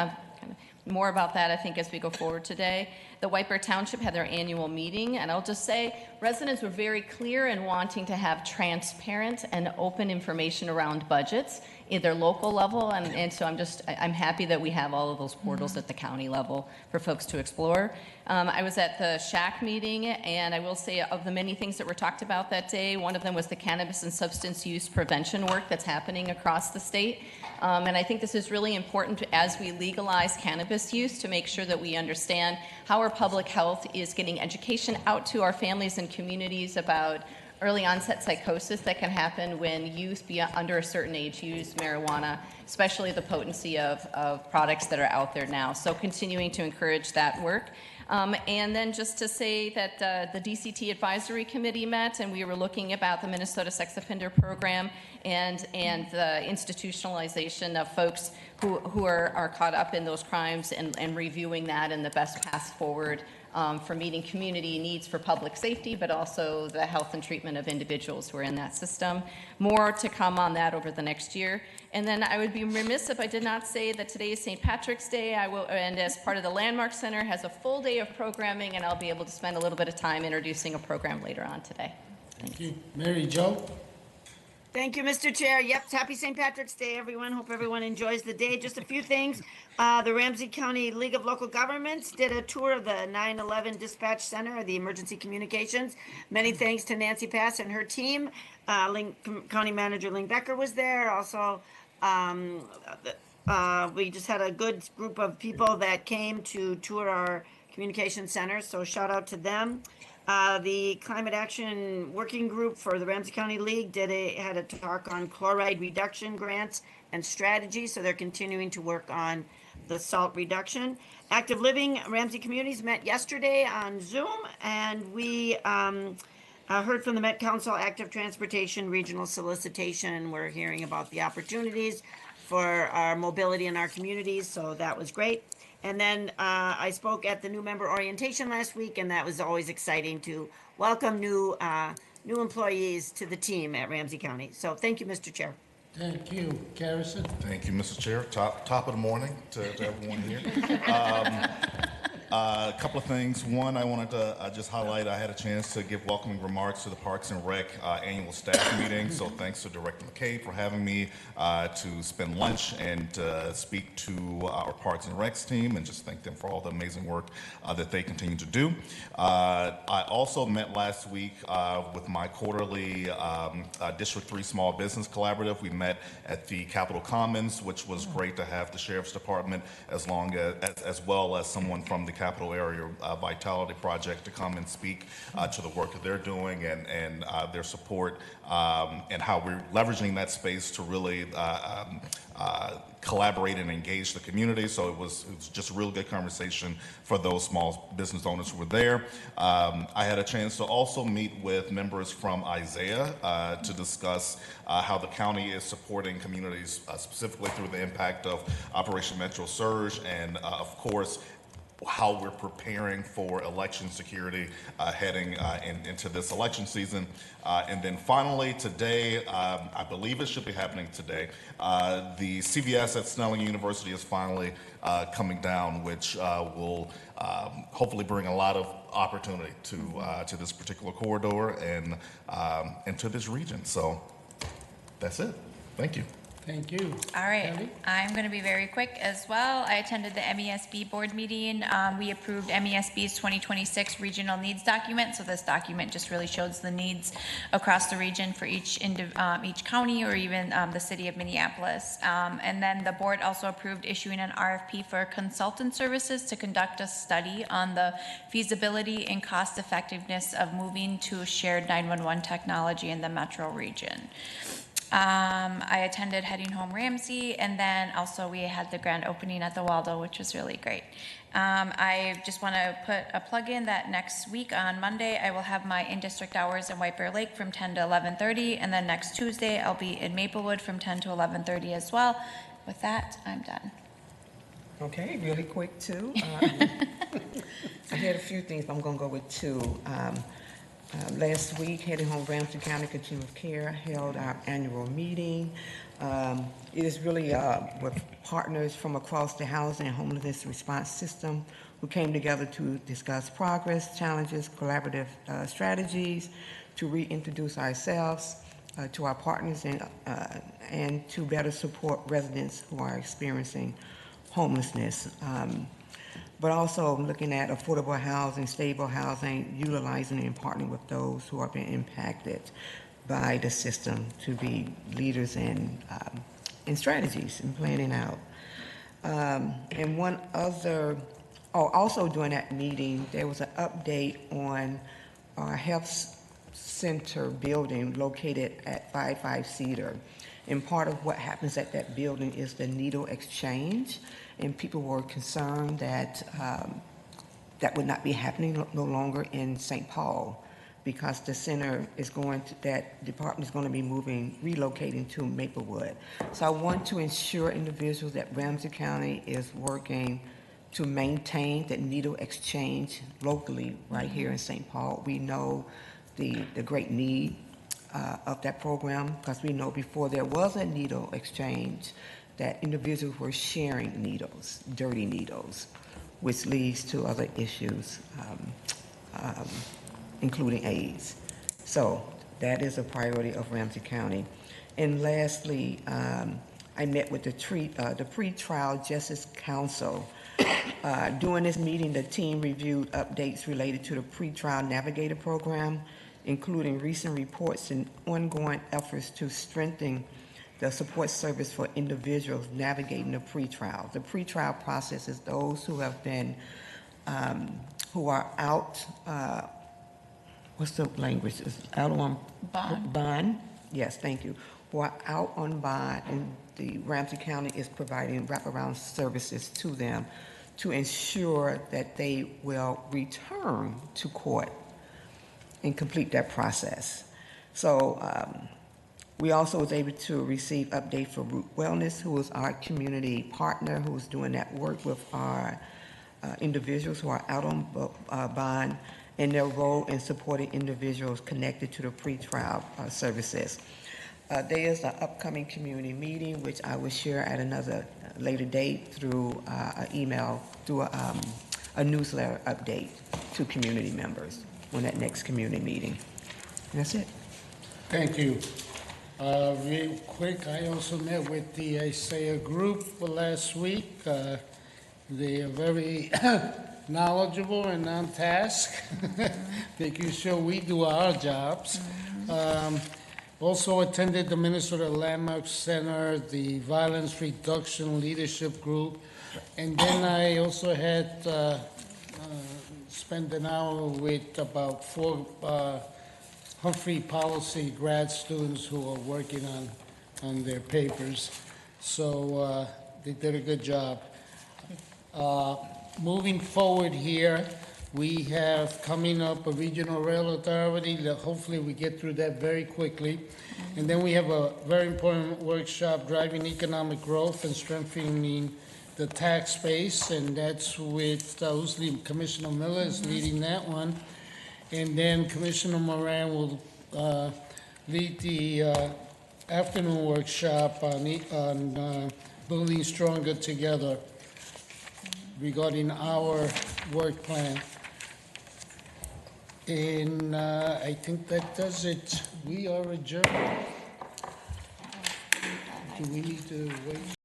S5: More about that, I think, as we go forward today. The White Bear Township had their annual meeting, and I'll just say residents were very clear in wanting to have transparent and open information around budgets at their local level, and so I'm happy that we have all of those portals at the county level for folks to explore. I was at the SHAC meeting, and I will say of the many things that were talked about that day, one of them was the cannabis and substance use prevention work that's happening across the state. And I think this is really important as we legalize cannabis use to make sure that we understand how our public health is getting education out to our families and communities about early onset psychosis that can happen when youth under a certain age use marijuana, especially the potency of products that are out there now. So continuing to encourage that work. And then just to say that the DCT Advisory Committee met, and we were looking about the Minnesota Sex Offender Program and the institutionalization of folks who are caught up in those crimes and reviewing that and the best path forward for meeting community needs for public safety, but also the health and treatment of individuals who are in that system. More to come on that over the next year. And then I would be remiss if I did not say that today is St. Patrick's Day. And as part of the Landmark Center, has a full day of programming, and I'll be able to spend a little bit of time introducing a program later on today.
S1: Thank you. Mary Jo?
S3: Thank you, Mr. Chair. Yep, happy St. Patrick's Day, everyone. Hope everyone enjoys the day. Just a few things. The Ramsey County League of Local Governments did a tour of the 9/11 Dispatch Center, the Emergency Communications. Many thanks to Nancy Pass and her team. County Manager Ling Becker was there. Also, we just had a good group of people that came to tour our communication center, so shout out to them. The Climate Action Working Group for the Ramsey County League had a talk on chloride reduction grants and strategies, so they're continuing to work on the salt reduction. Active Living Ramsey Communities met yesterday on Zoom, and we heard from the Met Council Active Transportation Regional Solicitation. We're hearing about the opportunities for our mobility in our communities, so that was great. And then I spoke at the new member orientation last week, and that was always exciting to welcome new employees to the team at Ramsey County. So thank you, Mr. Chair.
S1: Thank you. Garrison?
S4: Thank you, Mr. Chair. Top of the morning to everyone here. A couple of things. One, I wanted to just highlight, I had a chance to give welcoming remarks to the Parks and Rec annual staff meeting. So thanks to Director McCabe for having me to spend lunch and speak to our Parks and Recs team, and just thank them for all the amazing work that they continue to do. I also met last week with my quarterly District 3 Small Business Collaborative. We met at the Capitol Commons, which was great to have the Sheriff's Department as well as someone from the Capital Area Vitality Project to come and speak to the work that they're doing and their support and how we're leveraging that space to really collaborate and engage the community. So it was just a really good conversation for those small business owners who were there. I had a chance to also meet with members from Isaiah to discuss how the county is supporting communities specifically through the impact of Operation Metro Surge, and of course how we're preparing for election security heading into this election season. And then finally today, I believe it should be happening today, the CVS at Snelling University is finally coming down, which will hopefully bring a lot of opportunity to this particular corridor and to this region. So that's it. Thank you.
S1: Thank you.
S9: All right,
S1: Kelly?
S9: I'm going to be very quick as well. I attended the MESB board meeting. We approved MESB's 2026 regional needs document. So this document just really shows the needs across the region for each county or even the city of Minneapolis. And then the board also approved issuing an RFP for consultant services to conduct a study on the feasibility and cost effectiveness of moving to shared 911 technology in the metro region. I attended Heading Home Ramsey, and then also we had the grand opening at the Waldo, which was really great. I just want to put a plug in that next week on Monday, I will have my in-district hours in White Bear Lake from 10 to 11:30, and then next Tuesday, I'll be in Maplewood from 10 to 11:30 as well. With that, I'm done.
S8: Okay, really quick too. I had a few things, but I'm going to go with two. Last week, Heading Home Ramsey County Continuum of Care held our annual meeting. It is really with partners from across the housing and homelessness response system who came together to discuss progress, challenges, collaborative strategies, to reintroduce ourselves, to our partners and to better support residents who are experiencing homelessness. But also looking at affordable housing, stable housing, utilizing and partnering with those who are being impacted by the system to be leaders in strategies and planning out. And one other, also during that meeting, there was an update on our health center building located at 55 Cedar. And part of what happens at that building is the needle exchange. And people were concerned that that would not be happening no longer in St. Paul, because the center is that department is going to be relocating to Maplewood. So I want to ensure individuals that Ramsey County is working to maintain that needle exchange locally right here in St. Paul. We know the great need of that program, because we know before there was a needle exchange that individuals were sharing needles, dirty needles, which leads to other issues, including AIDS. So that is a priority of Ramsey County. And lastly, I met with the Pretrial Justice Council. During this meeting, the team reviewed updates related to the Pretrial Navigator Program, including recent reports and ongoing efforts to strengthen the support service for individuals navigating the pretrial. The pretrial process is those who have been, who are out, what's the language? Is out on bond? Yes, thank you. Who are out on bond, and the Ramsey County is providing wraparound services to them to ensure that they will return to court and complete that process. So we also was able to receive update for Root Wellness, who is our community partner, who is doing that work with our individuals who are out on bond, and their role in supporting individuals connected to the pretrial services. There is an upcoming community meeting, which I will share at another later date through an email, through a newsletter update to community members on that next community meeting. And that's it.
S1: Thank you. Real quick, I also met with the Isaiah group last week. They are very knowledgeable and on task, making sure we do our jobs. Also attended the Minnesota Landmark Center, the Violence Reduction Leadership Group, and then I also had spent an hour with about 4 Humphrey Policy grad students who are working on their papers. So they did a good job. Moving forward here, we have coming up a regional rail authority that hopefully we get through that very quickly. And then we have a very important workshop, driving economic growth and strengthening the tax base, and that's with Commissioner Miller is leading that one. And then Commissioner Moran will lead the afternoon workshop on building stronger together regarding our work plan. And I think that does it. We are adjourned. Do we need to wait?